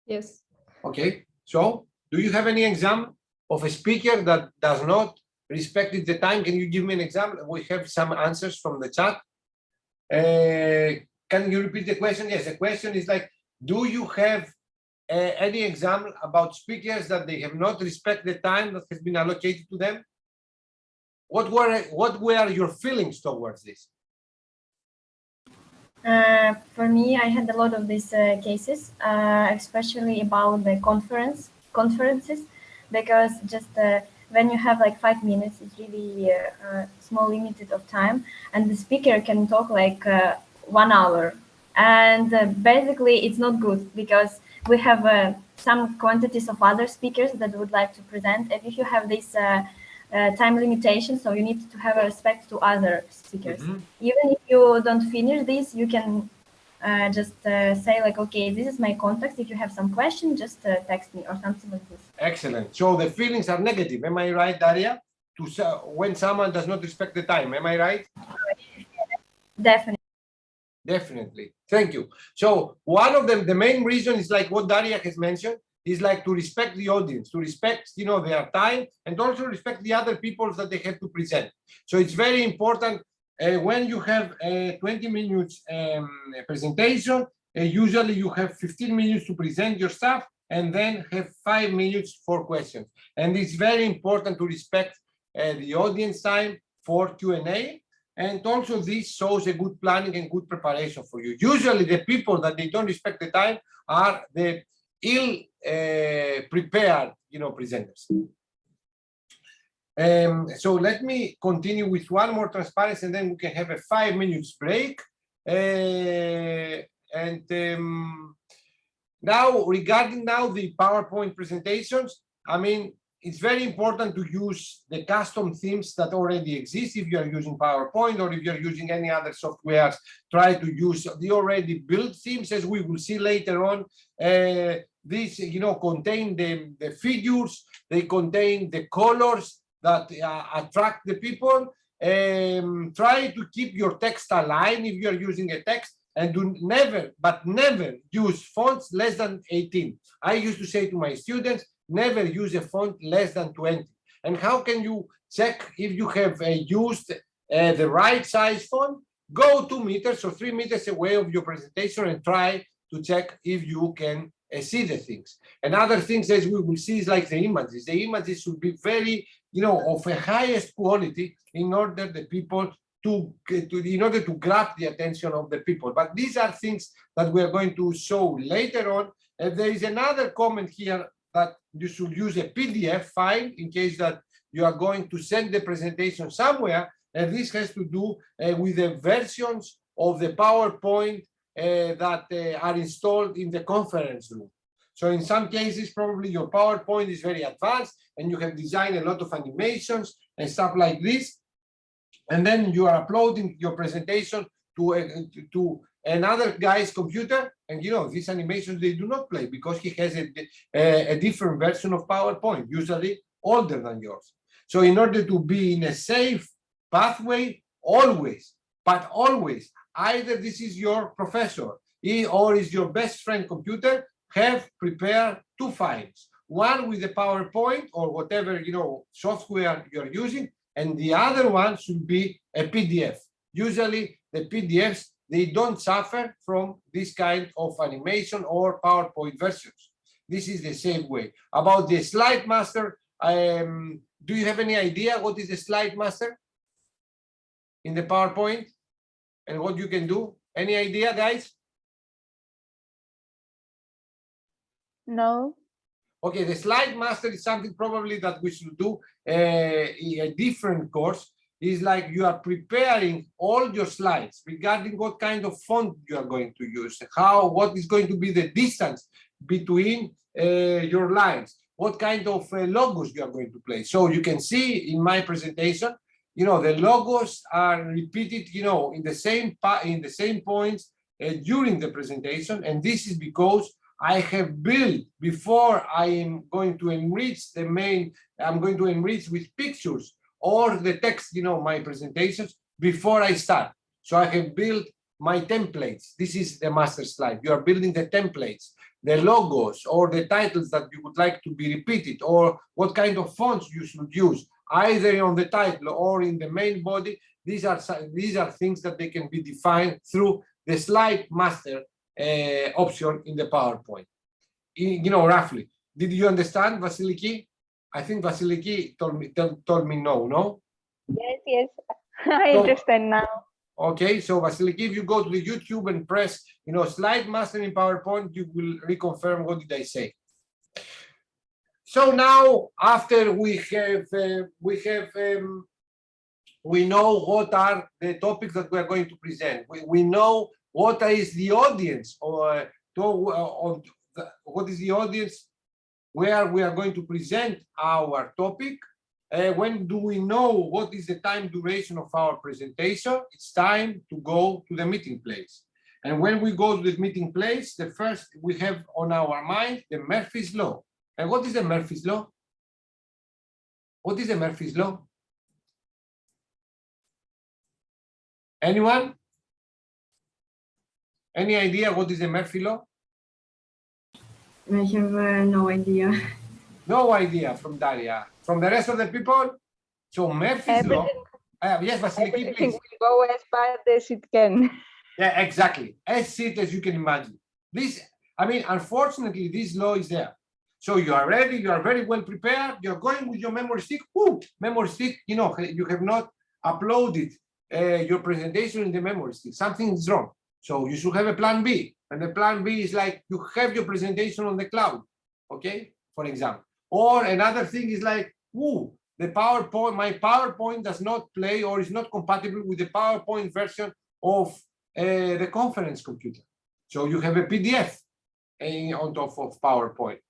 Yes. Okay, so do you have any example of a speaker that does not respect the time? Can you give me an example? We have some answers from the chat. Can you repeat the question? Yes, the question is like, do you have any example about speakers that they have not respect the time that has been allocated to them? What were your feelings towards this? For me, I had a lot of these cases, especially about the conferences, because just when you have like 5 minutes, it's really small limited of time, and the speaker can talk like 1 hour, and basically it's not good because we have some quantities of other speakers that would like to present, and if you have this time limitation, so you need to have a respect to other speakers. Even if you don't finish this, you can just say like, okay, this is my contact. If you have some question, just text me or something like this. Excellent. So the feelings are negative. Am I right, Daria? When someone does not respect the time, am I right? Definitely. Definitely. Thank you. So one of them, the main reason is like what Daria has mentioned, is like to respect the audience, to respect, their time, and also respect the other people that they have to present. So it's very important when you have a 20 minutes presentation, usually you have 15 minutes to present your stuff and then have 5 minutes for questions. And it's very important to respect the audience time for Q&A. And also this shows a good planning and good preparation for you. Usually the people that they don't respect the time are the ill prepared, presenters. So let me continue with one more transparency, and then we can have a 5 minutes break. Now, regarding the PowerPoint presentations, I mean, it's very important to use the custom themes that already exist. If you are using PowerPoint or if you're using any other softwares, try to use the already built themes, as we will see later on. These, contain the figures, they contain the colors that attract the people. Try to keep your text aligned if you are using a text, and do never use fonts less than 18. I used to say to my students, never use a font less than 20. And how can you check if you have used the right size font? Go 2 meters or 3 meters away of your presentation and try to check if you can see the things. And other things, as we will see, is like the images. The images should be very, of a highest quality in order the people in order to grab the attention of the people. But these are things that we are going to show later on. And there is another comment here that you should use a PDF file in case that you are going to send the presentation somewhere. And this has to do with the versions of the PowerPoint that are installed in the conference room. So in some cases, probably your PowerPoint is very advanced and you have designed a lot of animations and stuff like this. And then you are uploading your presentation to another guy's computer, and these animations, they do not play because he has a different version of PowerPoint, usually older than yours. So in order to be in a safe pathway, always, either this is your professor or is your best friend computer, have prepared 2 files, one with the PowerPoint or whatever software you're using, and the other one should be a PDF. Usually the PDFs, they don't suffer from this kind of animation or PowerPoint versions. This is the same way. About the slide master, do you have any idea what is the slide master? in the PowerPoint and what you can do? Any idea, guys? No. Okay, the slide master is something probably that we should do in a different course. It's like you are preparing all your slides regarding what kind of font you are going to use, what is going to be the distance between your lines, what kind of logos you are going to place. So you can see in my presentation, the logos are repeated, in the same points during the presentation, and this is because I have built, before I am going to enrich I'm going to enrich with pictures or the text, my presentations before I start. So I have built my templates. This is the master slide. You are building the templates, the logos or the titles that you would like to be repeated, or what kind of fonts you should use, either on the title or in the main body. These are things that they can be defined through the slide master option in the PowerPoint. Roughly. Did you understand, Vasiliki? I think Vasiliki told me no. Yes. I understand now. Okay, so Vasiliki, if you go to the YouTube and press, slide master in PowerPoint, you will reconfirm what did I say. So now, after we know what are the topics that we are going to present. We know what is the audience, or what is the audience where we are going to present our topic. When do we know what is the time duration of our presentation? It's time to go to the meeting place. And when we go to the meeting place, the first we have on our mind the Murphy's Law. And what is the Murphy's Law? What is the Murphy's Law? Anyone? Any idea what is the Murphy Law? I have no idea. No idea from Daria. From the rest of the people? So Murphy's Law. Yes, Vasiliki, Everything please. will go as bad as it can. Yeah, exactly. As it as you can imagine. Unfortunately, this law is there. So you are ready, you are very well prepared, you're going with your memory stick. Memory stick, you have not uploaded your presentation in the memory stick. Something is wrong. So you should have a plan B. And the plan B is like you have your presentation on the cloud, okay, for example. Or another thing is like, the PowerPoint, my PowerPoint does not play or is not compatible with the PowerPoint version of the conference computer. So you have a PDF on top of PowerPoint.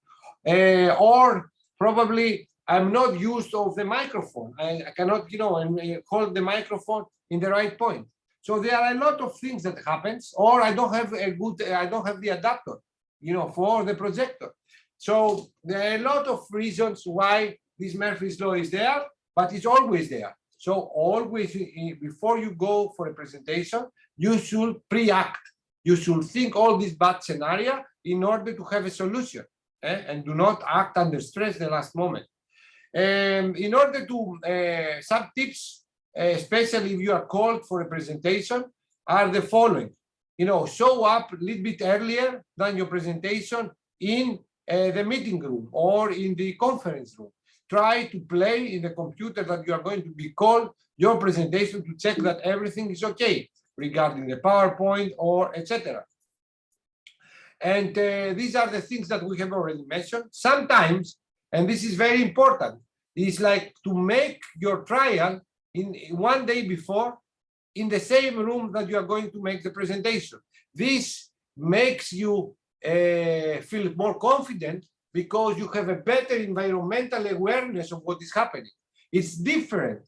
Or probably I'm not used of the microphone. I cannot, hold the microphone in the right point. So there are a lot of things that happens, or I don't have the adapter, for the projector. So there are a lot of reasons why this Murphy's Law is there, but it's always there. So always, before you go for a presentation, you should pre-act. You should think all these bad scenario in order to have a solution, and do not act under stress the last moment. In order to, some tips, especially if you are called for a presentation, are the following. Show up a little bit earlier than your presentation in the meeting room or in the conference room. Try to play in the computer that you are going to be called your presentation to check that everything is okay regarding the PowerPoint or etc. And these are the things that we have already mentioned. Sometimes, and this is very important, is like to make your trial in one day before in the same room that you are going to make the presentation. This makes you feel more confident because you have a better environmental awareness of what is happening. It's different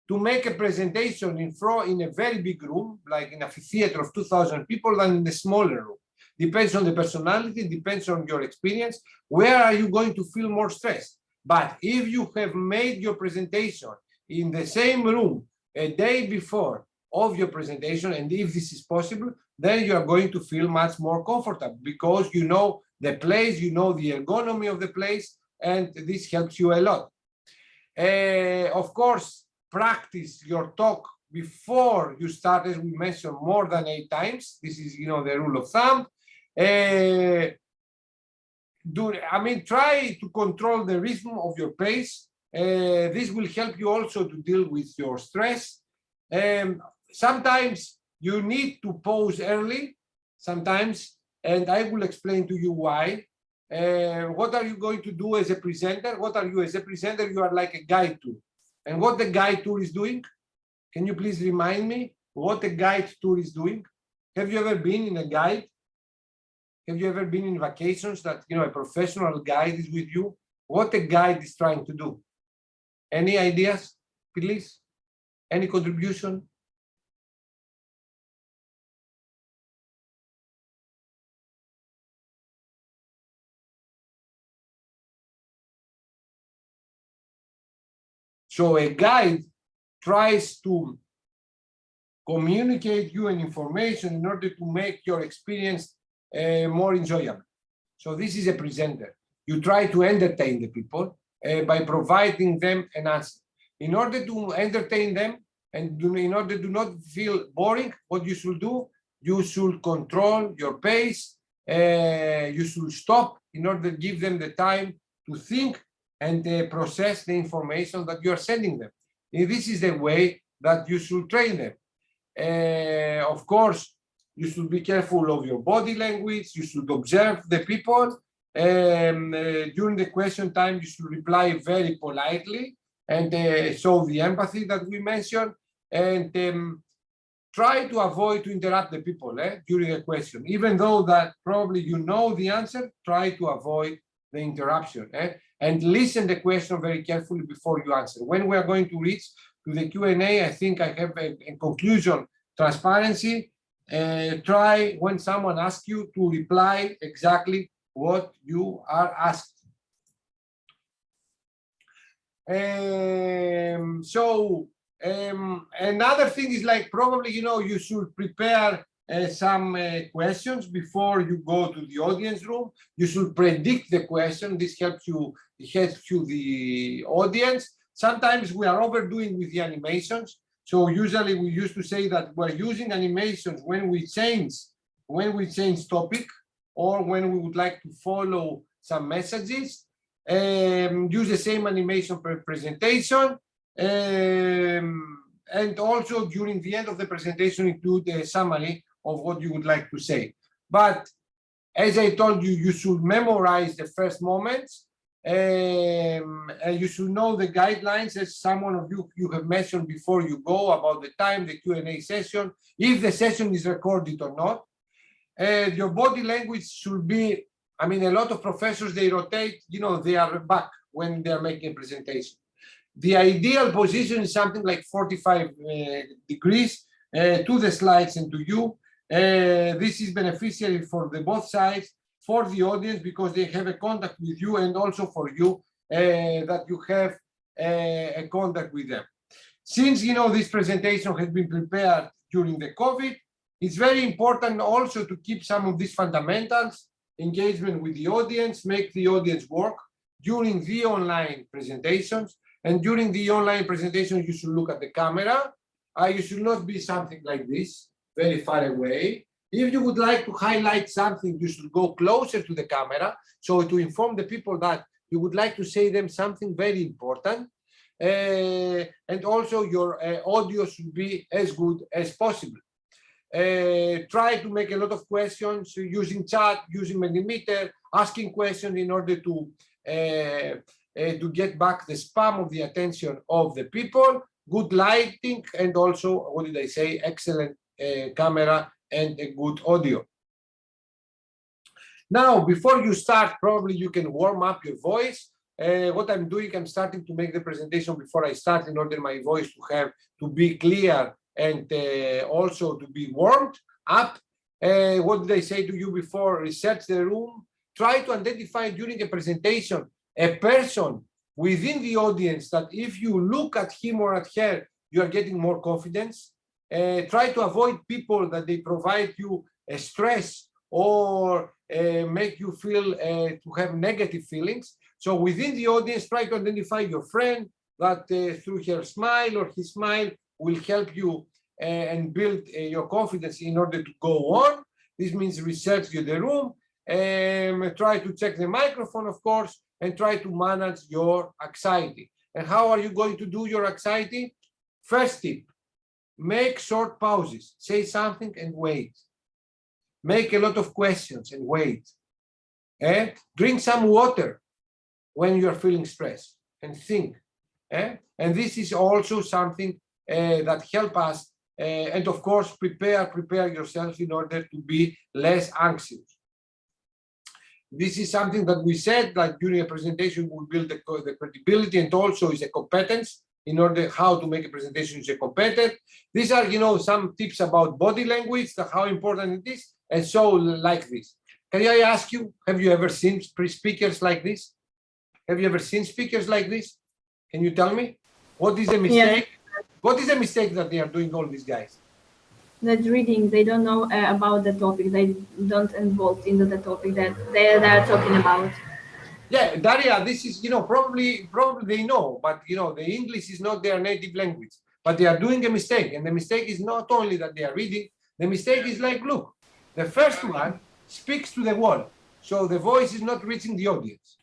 to make a presentation in a very big room, like in a theater of 2,000 people, than in a smaller room. Depends on the personality, depends on your experience. Where are you going to feel more stressed? But if you have made your presentation in the same room a day before of your presentation, and if this is possible, then you are going to feel much more comfortable because you know the place, you know the ergonomy of the place, and this helps you a lot. Of course, practice your talk before you start, as we mentioned, more than 8 times. This is, the rule of thumb. Try to control the rhythm of your pace. This will help you also to deal with your stress. sometimes you need to pause early, sometimes, and I will explain to you why. What are you going to do as a presenter? What are you as a presenter? You are like a guide tour. And what the guide tour is doing? Can you please remind me what a guide tour is doing? Have you ever been in a guide? Have you ever been in vacations that, you know, a professional guide is with you? What a guide is trying to do? Any ideas, please? Any contribution? So a guide tries to communicate you an information in order to make your experience more enjoyable. So this is a presenter. You try to entertain the people by providing them an answer. In order to entertain them and in order to not feel boring, what you should do, you should control your pace. You should stop in order to give them the time to think and process the information that you are sending them. And this is the way that you should train them. Of course, you should be careful of your body language. You should observe the people. During the question time, you should reply very politely and show the empathy that we mentioned, and try to avoid to interrupt the people during a question. Even though that probably you know the answer, try to avoid the interruption and listen the question very carefully before you answer. When we are going to reach to the Q&A, I think I have a conclusion, transparency. Try when someone asks you to reply exactly what you are asked. Another thing is like probably, you know, you should prepare some questions before you go to the audience room. You should predict the question. This helps you, the audience. Sometimes we are overdoing with the animations. So usually we used to say that we're using animations when we change topic or when we would like to follow some messages. Use the same animation per presentation. And also during the end of the presentation include a summary of what you would like to say. But as I told you, you should memorize the first moments. And you should know the guidelines, as someone of you have mentioned before you go, about the time, the Q&A session, if the session is recorded or not. Your body language should be, I mean, a lot of professors, they rotate, you know, they are back when they are making a presentation. The ideal position is something like 45 degrees to the slides and to you. This is beneficial for the both sides, for the audience, because they have a contact with you, and also for you that you have a contact with them. Since, you know, this presentation has been prepared during the COVID, it's very important also to keep some of these fundamentals, engagement with the audience, make the audience work during the online presentations. And during the online presentation, you should look at the camera. You should not be something like this, very far away. If you would like to highlight something, you should go closer to the camera, so to inform the people that you would like to say them something very important. And also your audio should be as good as possible. Try to make a lot of questions using chat, using Mentimeter, asking questions in order to get back the spam of the attention of the people, good lighting, and also, what did I say, excellent camera and a good audio. Now, before you start, probably you can warm up your voice. What I'm doing, I'm starting to make the presentation before I start in order my voice to be clear and also to be warmed up. What did I say to you before? Research the room. Try to identify during a presentation a person within the audience that if you look at him or at her, you are getting more confidence. Try to avoid people that they provide you a stress or make you feel to have negative feelings. So within the audience, try to identify your friend that through her smile or his smile will help you and build your confidence in order to go on. This means research the room, try to check the microphone, of course, and try to manage your anxiety. And how are you going to do your anxiety? First tip, make short pauses, say something and wait. Make a lot of questions and wait. Drink some water when you are feeling stressed and think. And this is also something that help us. And of course, prepare yourself in order to be less anxious. This is something that we said, like during a presentation, we build the credibility and also is a competence in order how to make a presentation is a competent. These are, some tips about body language, how important it is, and so like this. Can I ask you, have you ever seen speakers like this? Have you ever seen speakers like this? Can you tell me? What is the mistake? Yeah. What is the mistake that they are doing, all these guys? That reading, they don't know about the topic. They don't involve into the topic that they are talking about. Yeah, Daria, this is, probably they know, but, the English is not their native language, but they are doing a mistake. And the mistake is not only that they are reading, the mistake is like, look, the first one speaks to the wall. So the voice is not reaching the audience.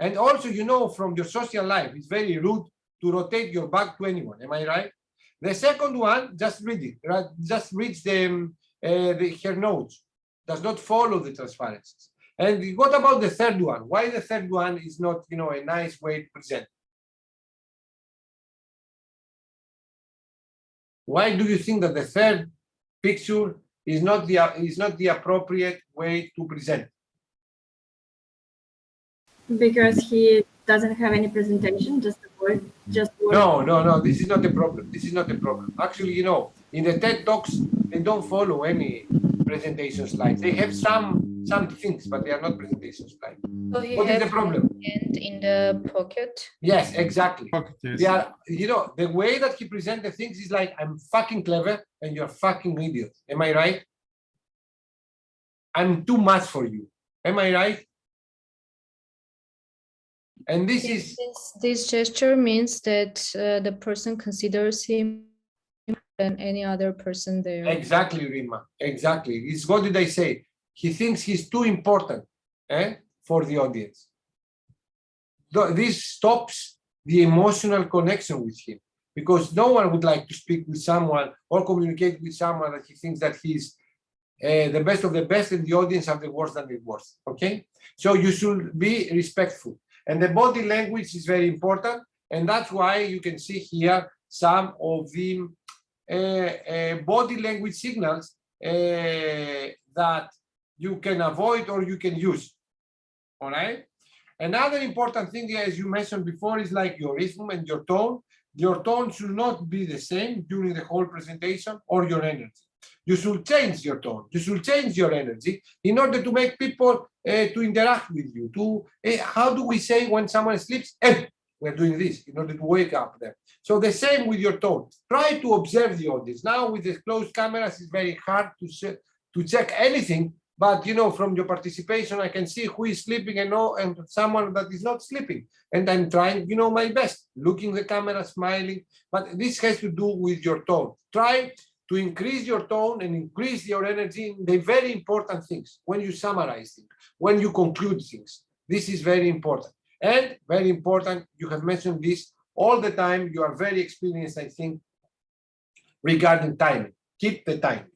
And also, from your social life, it's very rude to rotate your back to anyone. Am I right? The second one, just reading, just reads her notes, does not follow the transparencies. And what about the third one? Why the third one is not, a nice way to present? Why do you think that the third picture is not the appropriate way to present? Because he doesn't have any presentation, just a word, just word. No, this is not a problem. This is not a problem. Actually, in the TED Talks, they don't follow any presentation slides. They have some things, but they are not presentation slides. So you What is have the problem? hand in the pocket. Yes, exactly. Pocket, yes. They are, the way that he presents the things is like, I'm fucking clever and you're fucking idiot. Am I right? I'm too much for you. Am I right? And This gesture means that the person considers him than any other person there. Exactly, Rima. Exactly. It's what did I say? He thinks he's too important for the audience. This stops the emotional connection with him because no one would like to speak with someone or communicate with someone that he thinks that he's the best of the best and the audience are the worst than the worst. Okay? So you should be respectful. And the body language is very important. And that's why you can see here some of the body language signals that you can avoid or you can use. All right. Another important thing, as you mentioned before, is like your rhythm and your tone. Your tone should not be the same during the whole presentation or your energy. You should change your tone. You should change your energy in order to make people to interact with you. How do we say when someone sleeps? We're doing this in order to wake up them. So the same with your tone. Try to observe the audience. Now with the closed cameras, it's very hard to check anything. But from your participation, I can see who is sleeping and someone that is not sleeping. And I'm trying, my best, looking the camera, smiling. But this has to do with your tone. Try to increase your tone and increase your energy in the very important things. When you summarize things, when you conclude things, this is very important. And very important, you have mentioned this all the time. You are very experienced, I think, regarding timing. Keep the timing.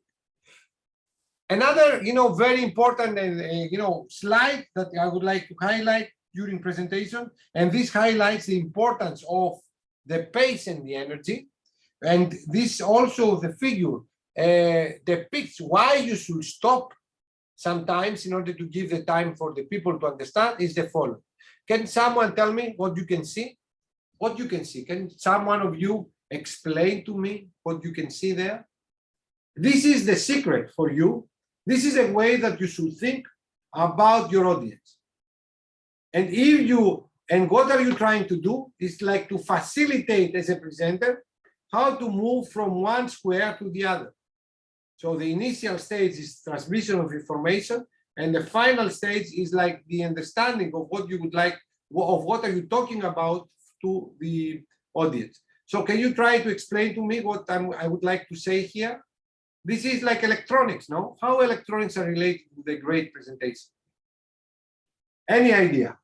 Another, very important, slide that I would like to highlight during presentation, and this highlights the importance of the pace and the energy. And this also, the figure depicts why you should stop sometimes in order to give the time for the people to understand is the following. Can someone tell me what you can see? What you can see? Can someone of you explain to me what you can see there? This is the secret for you. This is a way that you should think about your audience. And what are you trying to do? It's like to facilitate as a presenter how to move from one square to the other. So the initial stage is transmission of information, and the final stage is like the understanding of what you would like, of what are you talking about to the audience. So can you try to explain to me what I would like to say here? This is like electronics, no? How electronics are related to the great presentation? Any idea?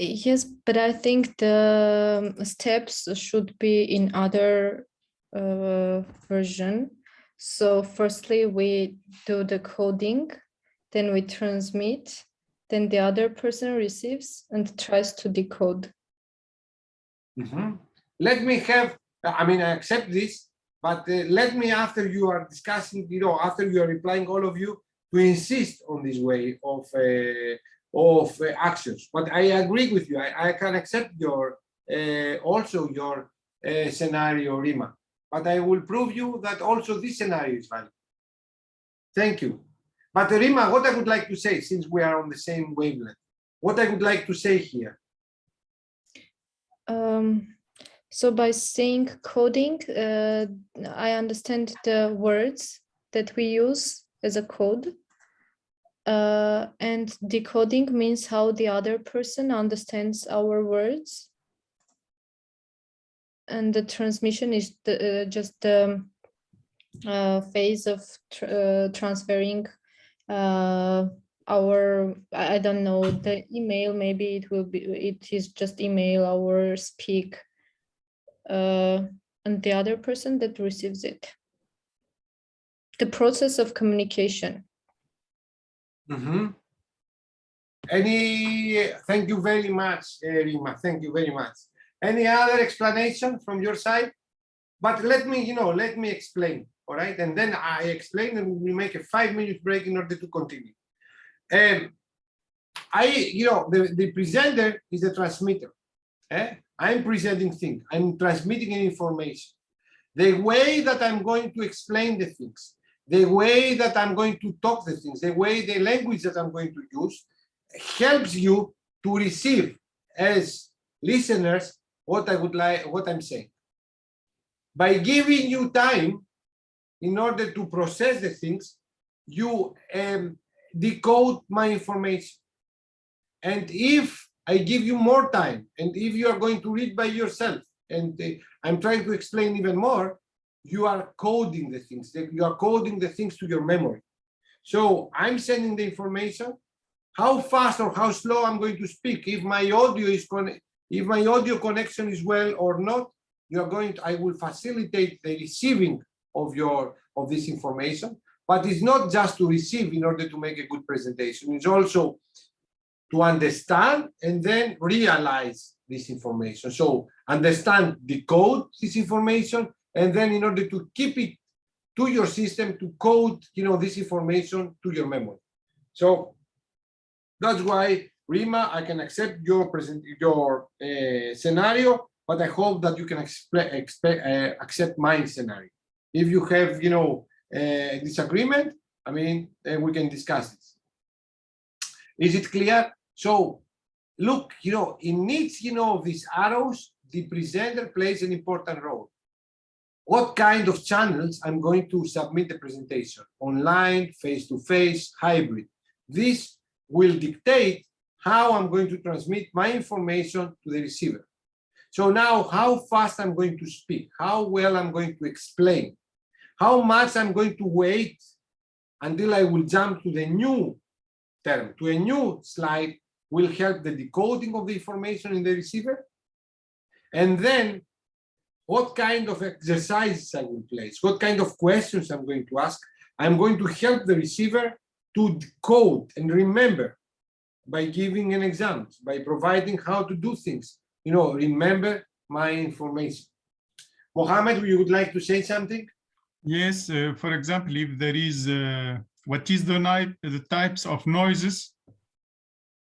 Yes, but I think the steps should be in other version. So firstly, we do the coding, then we transmit, then the other person receives and tries to decode. Let me have, I mean, I accept this, but let me, after you are discussing, after you are replying, all of you, to insist on this way of actions. But I agree with you. I can accept your also your scenario, Rima. But I will prove you that also this scenario is valid. Thank you. But Rima, what I would like to say, since we are on the same wavelength, what I would like to say here. So by saying coding, I understand the words that we use as a code. And decoding means how the other person understands our words. And the transmission is just the phase of transferring our, I don't know, the email, maybe it is just email, our speak, and the other person that receives it. The process of communication. Thank you very much, Rima. Thank you very much. Any other explanation from your side? But let me explain, all right? And then I explain and we make a 5-minute break in order to continue. The presenter is the transmitter. I'm presenting things, I'm transmitting information. The way that I'm going to explain the things, the way that I'm going to talk the things, the language that I'm going to use helps you to receive as listeners what I'm saying. By giving you time in order to process the things, you decode my information. And if I give you more time, and if you are going to read by yourself, and I'm trying to explain even more, you are coding the things. You are coding the things to your memory. So I'm sending the information. How fast or how slow I'm going to speak, if my audio connection is well or not, I will facilitate the receiving of this information. But it's not just to receive in order to make a good presentation. It's also to understand and then realize this information. So understand, decode this information, and then in order to keep it to your system, to code this information to your memory. So that's why, Rima, I can accept your scenario, but I hope that you can accept my scenario. If you have a disagreement, I mean, we can discuss this. Is it clear? So look, in each of these arrows, the presenter plays an important role. What kind of channels I'm going to submit the presentation? Online, face-to-face, hybrid. This will dictate how I'm going to transmit my information to the receiver. So now, how fast I'm going to speak, how well I'm going to explain, how much I'm going to wait until I will jump to the new term, to a new slide, will help the decoding of the information in the receiver. And then what kind of exercises I will place, what kind of questions I'm going to ask. I'm going to help the receiver to decode and remember by giving an example, by providing how to do things. Remember my information. Mohammed, you would like to say something? Yes, for example, if there is, what is the types of noises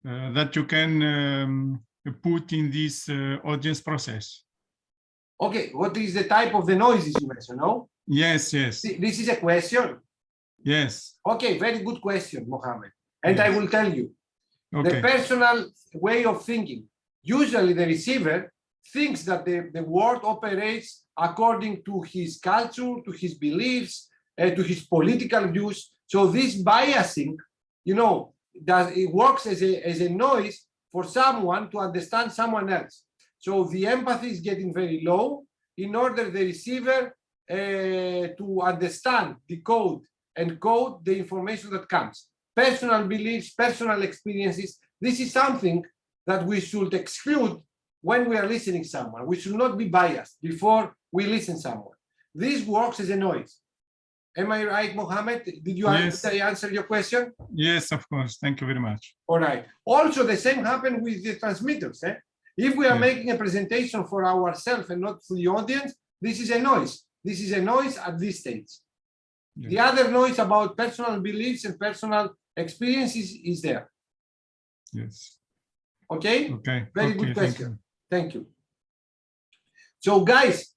that you can put in this audience process? Okay, what is the type of the noises you mentioned, no? Yes, yes. This is a question? Yes. Okay, very good question, Mohammed. And Yes. I will tell you, Okay. the personal way of thinking. Usually the receiver thinks that the word operates according to his culture, to his beliefs, to his political views. So this biasing, it works as a noise for someone to understand someone else. So the empathy is getting very low in order the receiver to understand, decode, and code the information that comes. Personal beliefs, personal experiences. This is something that we should exclude when we are listening someone. We should not be biased before we listen someone. This works as a noise. Am I right, Mohammed? Did you Yes. answer your question? Yes, of course. Thank you very much. All right. Also, the same happened with the transmitters. If we are Yes. making a presentation for ourselves and not for the audience, this is a noise. This is a noise at this stage. Yes. The other noise about personal beliefs and personal experiences is there. Yes. Okay? Okay. Very Okay, good thank question. you. Thank you. So, guys,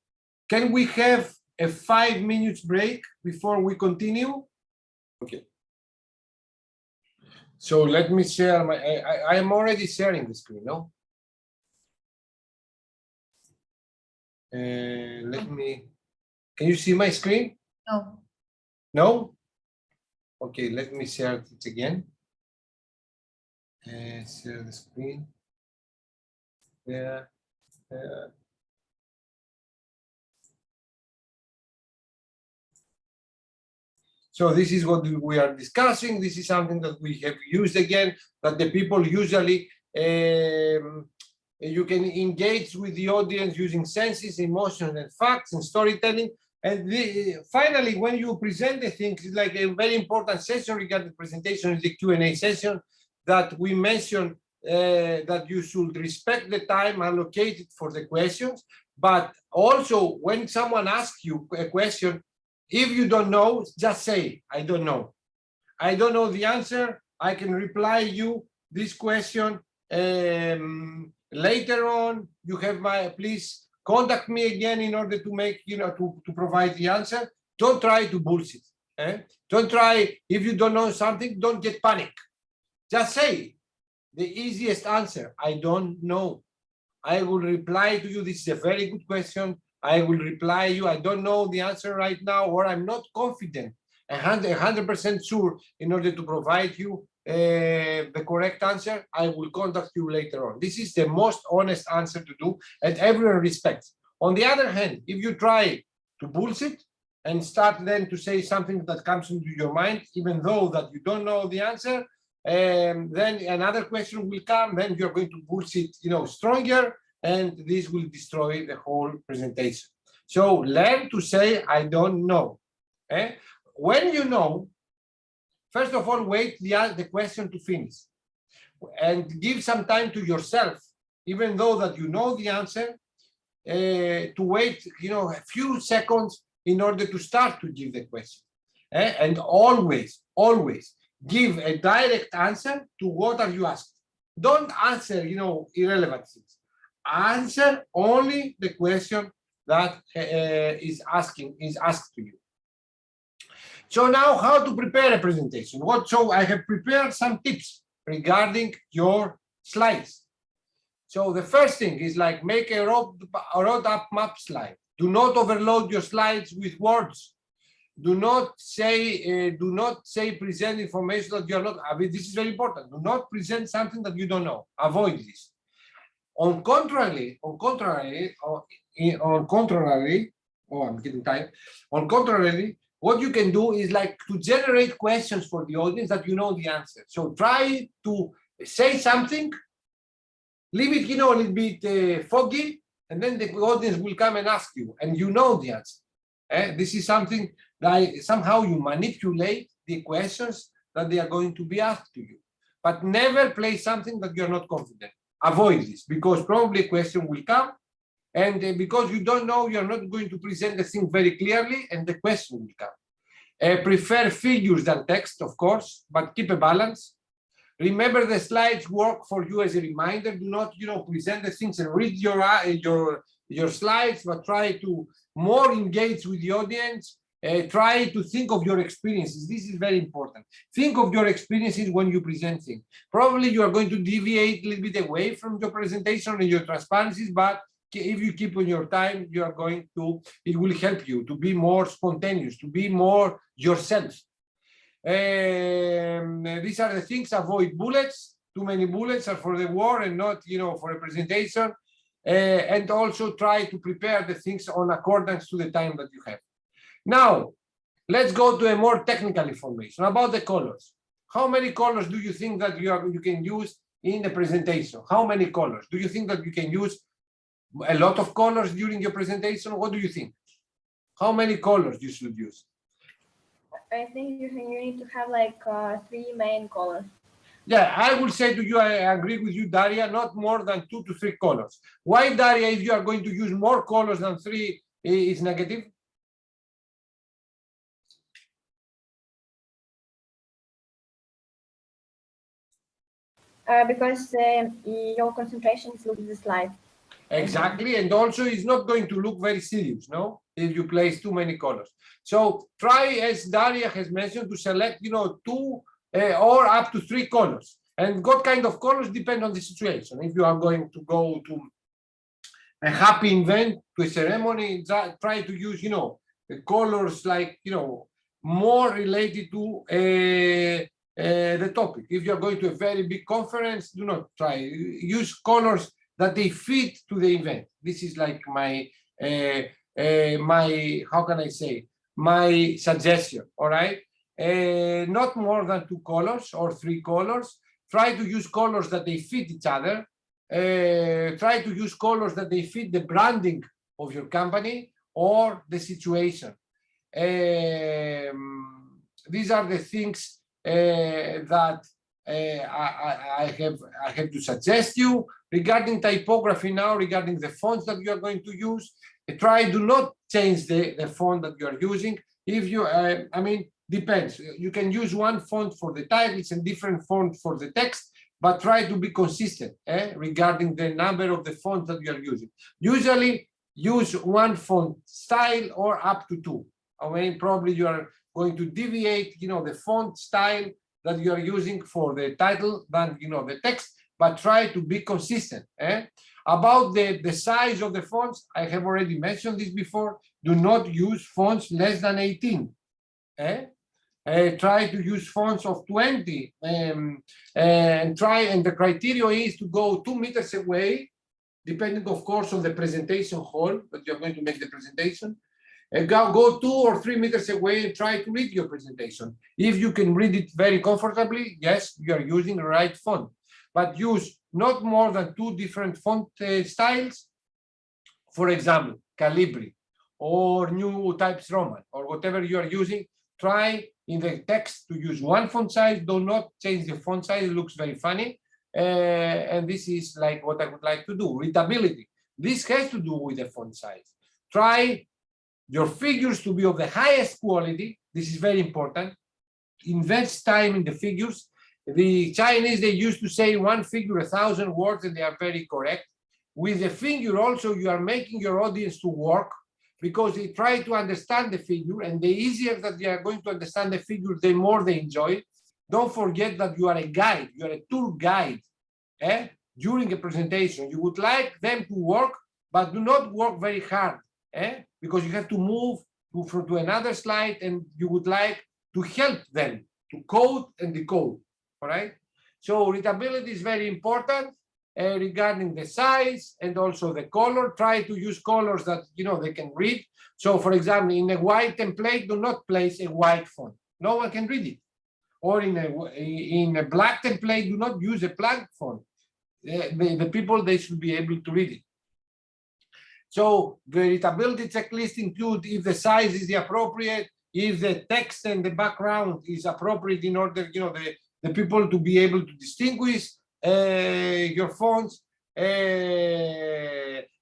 can we have a 5 minutes break before we continue? Okay. So let me share my, I am already sharing the screen, no? Let me, can you see my screen? No. No? Okay, let me share it again. Share the screen. There. So this is what we are discussing. This is something that we have used again, that the people usually, you can engage with the audience using senses, emotions, and facts and storytelling. And finally, when you present the things, it's like a very important session regarding presentation is the Q&A session that we mentioned that you should respect the time allocated for the questions. But also, when someone asks you a question, if you don't know, just say, I don't know. I don't know the answer. I can reply you this question later on. You have my, please contact me again in order to make, to provide the answer. Don't try to bullshit. Don't try, if you don't know something, don't get panic. Just say the easiest answer, I don't know. I will reply to you. This is a very good question. I will reply you. I don't know the answer right now, or I'm not confident, 100% sure in order to provide you the correct answer. I will contact you later on. This is the most honest answer to do, and everyone respects. On the other hand, if you try to bullshit and start then to say something that comes into your mind, even though that you don't know the answer, then another question will come, then you're going to bullshit, stronger, and this will destroy the whole presentation. So learn to say, I don't know. When you know, first of all, wait the question to finish and give some time to yourself, even though that you know the answer, to wait, a few seconds in order to start to give the question. And always, always give a direct answer to what are you asked. Don't answer, irrelevant things. Answer only the question that is asked to you. So now, how to prepare a presentation? So I have prepared some tips regarding your slides. So the first thing is like make a wrote up map slide. Do not overload your slides with words. Do not say present information that you are not. I mean, this is very important. Do not present something that you don't know. Avoid this. On contrary, I'm getting tired. On contrary, what you can do is like to generate questions for the audience that you know the answer. So try to say something, leave it, a little bit foggy, and then the audience will come and ask you, and you know the answer. This is something like somehow you manipulate the questions that they are going to be asked to you, but never play something that you're not confident. Avoid this, because probably a question will come, and because you don't know, you're not going to present the thing very clearly, and the question will come. Prefer figures than text, of course, but keep a balance. Remember, the slides work for you as a reminder. Do not, present the things and read your slides, but try to more engage with the audience. Try to think of your experiences. This is very important. Think of your experiences when you present things. Probably you are going to deviate a little bit away from your presentation and your transparencies, but if you keep on your time, you are going to, it will help you to be more spontaneous, to be more yourself. These are the things. Avoid bullets. Too many bullets are for the war and not, for a presentation. And also try to prepare the things on accordance to the time that you have. Now, let's go to a more technical information about the colors. How many colors do you think that you can use in the presentation? How many colors? Do you think that you can use a lot of colors during your presentation? What do you think? How many colors you should use? I think you need to have like 3 main colors. Yeah, I will say to you, I agree with you, Daria, not more than 2 to 3 colors. Why, Daria, if you are going to use more colors than 3 is negative? Because your concentration is looking at the slide. Exactly, and also it's not going to look very serious, no? If you place too many colors. So try, as Daria has mentioned, to select, 2 or up to 3 colors. And what kind of colors depend on the situation. If you are going to go to a happy event, to a ceremony, try to use, colors like, more related to the topic. If you are going to a very big conference, do not try. Use colors that they fit to the event. This is like my how can I say, my suggestion, all right? Not more than 2 colors or 3 colors. Try to use colors that they fit each other. Try to use colors that they fit the branding of your company or the situation. These are the things that I have to suggest you. Regarding typography now, regarding the fonts that you are going to use, do not change the font that you are using. If you, depends. You can use one font for the titles and different font for the text, but try to be consistent regarding the number of the fonts that you are using. Usually use one font style or up to 2. Probably you are going to deviate, the font style that you are using for the title than, the text, but try to be consistent. About the size of the fonts, I have already mentioned this before. Do not use fonts less than 18. Try to use fonts of 20 and the criteria is to go 2 meters away, depending of course on the presentation hall that you're going to make the presentation, and go 2 or 3 meters away and try to read your presentation. If you can read it very comfortably, yes, you are using the right font, but use not more than 2 different font styles. For example, Calibri or New Types Roman or whatever you are using. Try in the text to use one font size. Do not change the font size. It looks very funny. And this is like what I would like to do. Readability. This has to do with the font size. Try your figures to be of the highest quality. This is very important. Invest time in the figures. The Chinese, they used to say 1 figure, 1,000 words, and they are very correct. With the figure also, you are making your audience to work, because they try to understand the figure, and the easier that they are going to understand the figure, the more they enjoy it. Don't forget that you are a guide, you are a tour guide. During a presentation, you would like them to work, but do not work very hard, because you have to move to another slide, and you would like to help them to code and decode, all right? So readability is very important. Regarding the size and also the color, try to use colors that they can read. So for example, in a white template, do not place a white font. No one can read it. Or in a black template, do not use a black font. The people, they should be able to read it. So the readability checklist include if the size is the appropriate, if the text and the background is appropriate in order the people to be able to distinguish your fonts,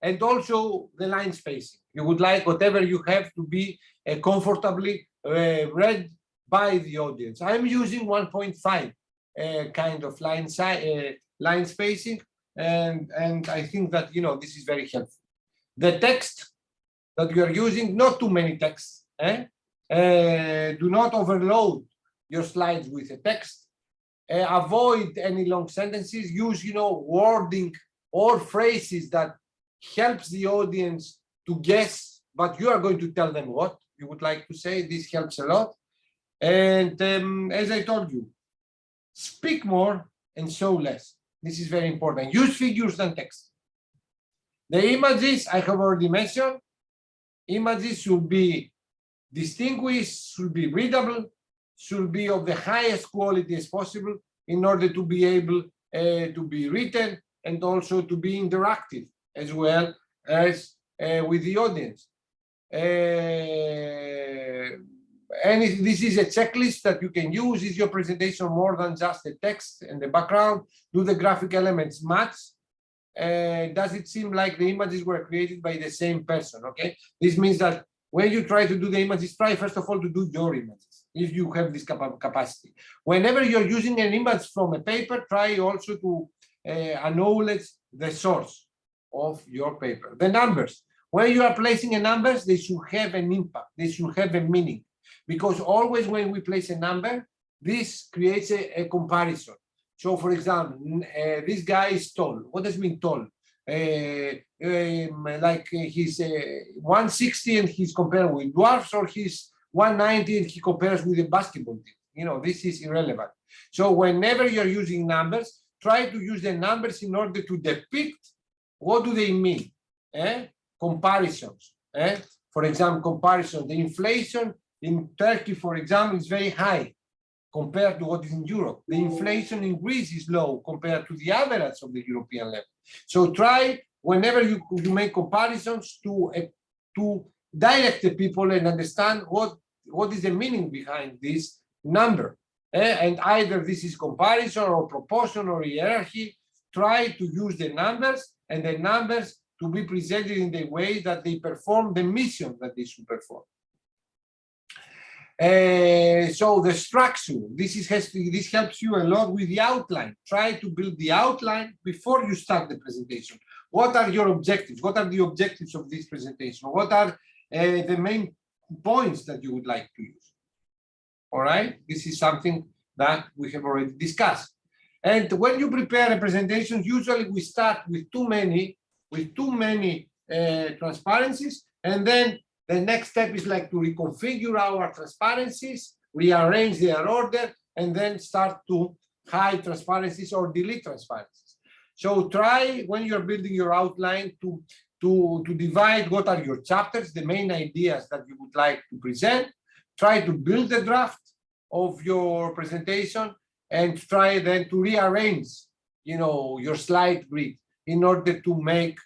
and also the line spacing. You would like whatever you have to be comfortably read by the audience. I'm using 1.5 kind of line spacing, and I think that this is very helpful. The text that you are using, not too many texts. Do not overload your slides with a text. Avoid any long sentences. Use wording or phrases that helps the audience to guess, but you are going to tell them what you would like to say. This helps a lot. And as I told you, speak more and show less. This is very important. Use figures than text. The images I have already mentioned. Images should be distinguished, should be readable, should be of the highest quality as possible in order to be able to be written, and also to be interactive as well as with the audience. And this is a checklist that you can use. Is your presentation more than just the text and the background? Do the graphic elements match? Does it seem like the images were created by the same person? Okay, this means that when you try to do the images, try first of all to do your images if you have this capacity. Whenever you're using an image from a paper, try also to acknowledge the source of your paper. The numbers, when you are placing a numbers, they should have an impact, they should have a meaning, because always when we place a number, this creates a comparison. So for example, this guy is tall. What does it mean tall? Like he's 160 and he's compared with dwarfs, or he's 190 and he compares with a basketball team. You know, this is irrelevant. So whenever you're using numbers, try to use the numbers in order to depict what do they mean. Comparisons. For example, comparison. The inflation in Turkey, for example, is very high compared to what is in Europe. The inflation in Greece is low compared to the average of the European level. So try, whenever you make comparisons, to direct the people and understand what is the meaning behind this number. And either this is comparison or proportion or hierarchy. Try to use the numbers, and the numbers to be presented in the way that they perform the mission that they should perform. So the structure, this helps you a lot with the outline. Try to build the outline before you start the presentation. What are your objectives? What are the objectives of this presentation? What are the main points that you would like to use? All right, this is something that we have already discussed. And when you prepare a presentation, usually we start with too many transparencies, and then the next step is like to reconfigure our transparencies, rearrange their order, and then start to hide transparencies or delete transparencies. So try, when you're building your outline, to divide what are your chapters, the main ideas that you would like to present. Try to build the draft of your presentation, and try then to rearrange, your slide grid in order to make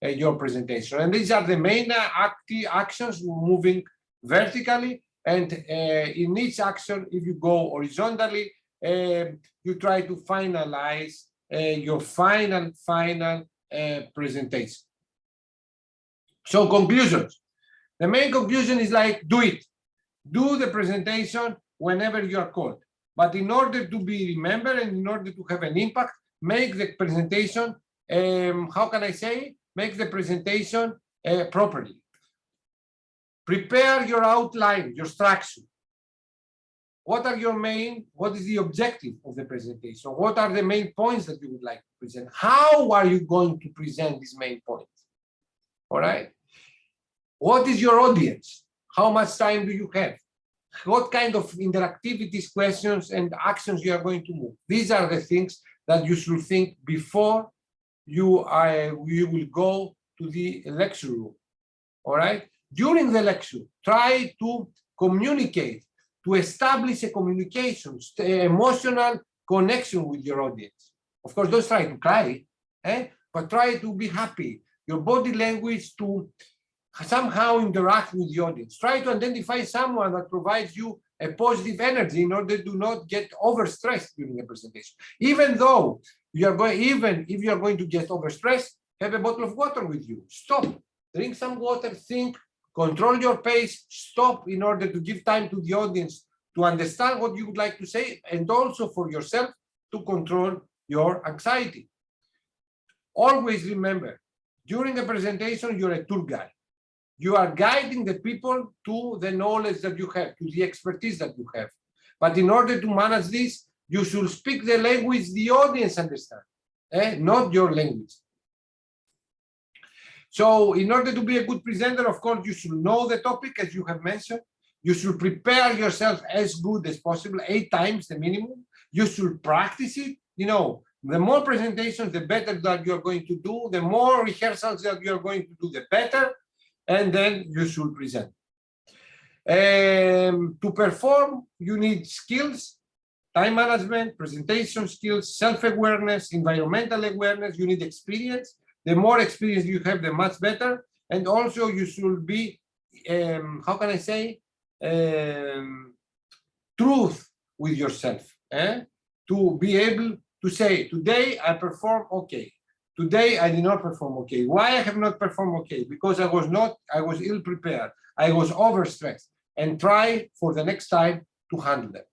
your presentation. And these are the main actions moving vertically. And in each action, if you go horizontally, you try to finalize your final presentation. So conclusions. The main conclusion is like, do it. Do the presentation whenever you are called. But in order to be remembered and in order to have an impact, make the presentation, how can I say? Make the presentation properly. Prepare your outline, your structure. What is the objective of the presentation? What are the main points that you would like to present? How are you going to present these main points? All right. What is your audience? How much time do you have? What kind of interactivities, questions, and actions you are going to move? These are the things that you should think before you will go to the lecture room. All right. During the lecture, try to communicate, to establish a communication, emotional connection with your audience. Of course, don't try to cry, but try to be happy. Your body language to somehow interact with the audience. Try to identify someone that provides you a positive energy in order to not get overstressed during the presentation. Even if you are going to get overstressed, have a bottle of water with you. Stop, drink some water, think, control your pace, stop in order to give time to the audience to understand what you would like to say, and also for yourself to control your anxiety. Always remember, during a presentation, you're a tour guide. You are guiding the people to the knowledge that you have, to the expertise that you have. But in order to manage this, you should speak the language the audience understands, not your language. So in order to be a good presenter, of course, you should know the topic, as you have mentioned. You should prepare yourself as good as possible, 8 times the minimum. You should practice it. The more presentations, the better that you're going to do. The more rehearsals that you're going to do, the better. And then you should present. To perform, you need skills, time management, presentation skills, self-awareness, environmental awareness. You need experience. The more experience you have, the much better. And also you should be, how can I say, truth with yourself, to be able to say, today I perform okay. Today I did not perform okay. Why I have not performed okay? Because I was ill prepared. I was overstressed, and try for the next time to handle them.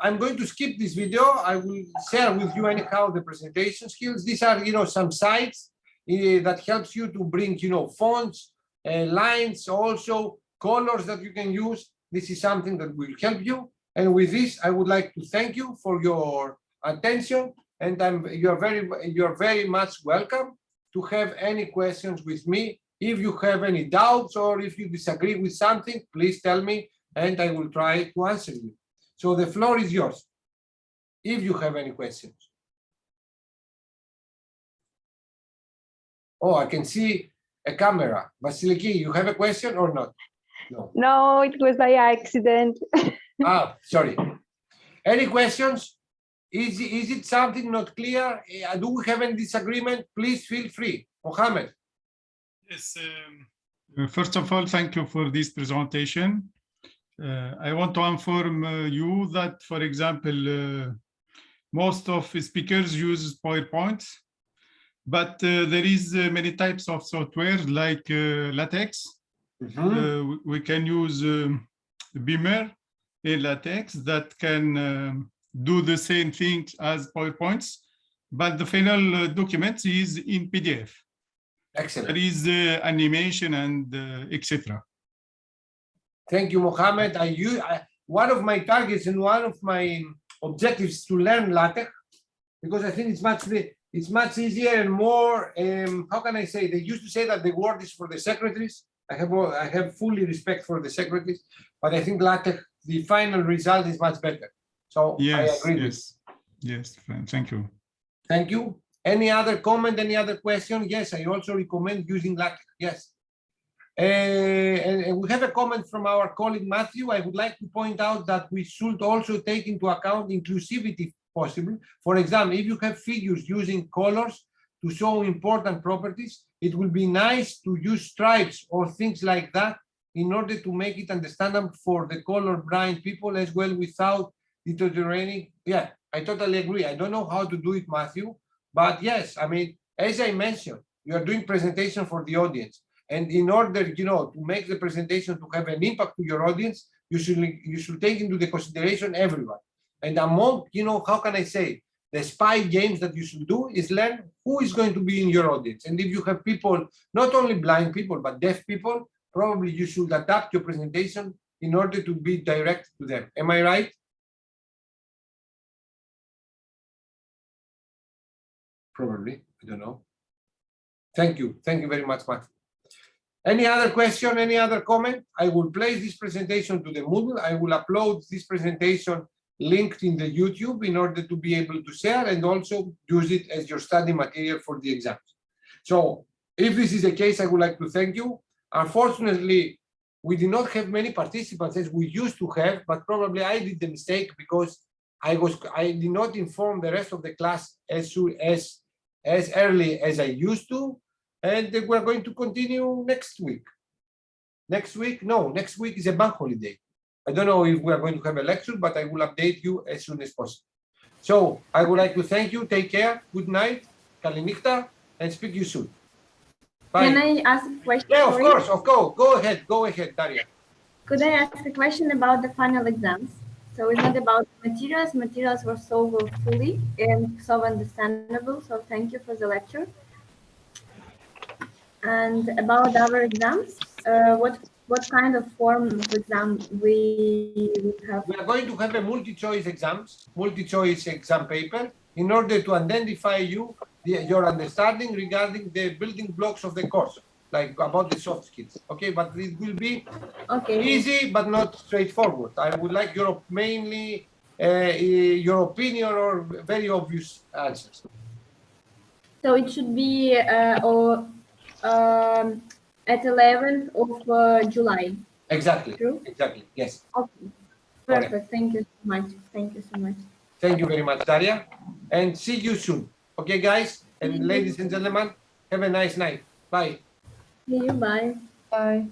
I'm going to skip this video. I will share with you anyhow the presentation skills. These are, some sites that helps you to bring, fonts, lines, also colors that you can use. This is something that will help you. And with this, I would like to thank you for your attention. And you're very much welcome to have any questions with me. If you have any doubts or if you disagree with something, please tell me and I will try to answer you. So the floor is yours, if you have any questions. Oh, I can see a camera. Vasiliki, you have a question or not? No. No, it was by accident. Sorry. Any questions? Is it something not clear? Do we have any disagreement? Please feel free. Mohammed. Yes. First of all, thank you for this presentation. I want to inform you that, for example, most of speakers use PowerPoint, but there is many types of software like LaTeX. We can use Beamer in LaTeX that can do the same things as PowerPoints, but the final document is in PDF. Excellent. There is animation and etc. Thank you, Mohammed. One of my targets and one of my objectives is to learn LaTeX, because I think it's much easier and more, how can I say, they used to say that the word is for the secretaries. I have fully respect for the secretaries, but I think LaTeX, the final result is much better. So Yes, I agree. yes, thank you. Thank you. Any other comment, any other question? Yes, I also recommend using LaTeX, yes. And we have a comment from our colleague Matthew. I would like to point out that we should also take into account inclusivity if possible. For example, if you have figures using colors to show important properties, it will be nice to use stripes or things like that in order to make it understandable for the colorblind people as well without deteriorating. Yeah, I totally agree. I don't know how to do it, Matthew, but yes, I mean, as I mentioned, you are doing presentation for the audience. And in order, to make the presentation to have an impact to your audience, you should take into the consideration everyone. And among, how can I say, the spy games that you should do is learn who is going to be in your audience. And if you have people, not only blind people, but deaf people, probably you should adapt your presentation in order to be direct to them. Am I right? Probably, I don't know. Thank you very much, Matt. Any other question, any other comment? I will place this presentation to the Moodle. I will upload this presentation linked in the YouTube in order to be able to share and also use it as your study material for the exams. So if this is the case, I would like to thank you. Unfortunately, we did not have many participants as we used to have, but probably I did the mistake because I did not inform the rest of the class as early as I used to. And we're going to continue next week. Next week is a bank holiday. I don't know if we are going to have a lecture, but I will update you as soon as possible. So I would like to thank you. Take care. Good night. Kalinikta, and speak to you soon. Bye. Can I ask a question? Yeah, of course. Go ahead, Daria. Could I ask a question about the final exams? So it's not about materials. Materials were solved fully and so understandable. So thank you for the lecture. And about our exams, what kind of form of exam we have? We are going to have a multi-choice exam paper in order to identify your understanding regarding the building blocks of the course, like about the soft skills. Okay, but it will be easy but not straightforward. I would like mainly your opinion or very obvious answers. So it should be at 11th of July. Exactly. True? Exactly. Yes. Okay. Perfect. Thank you so much. Thank you so much. Thank you very much, Daria. And see you soon. Okay, guys See and you. ladies and gentlemen, have a nice night. Bye. See you. Bye. Bye.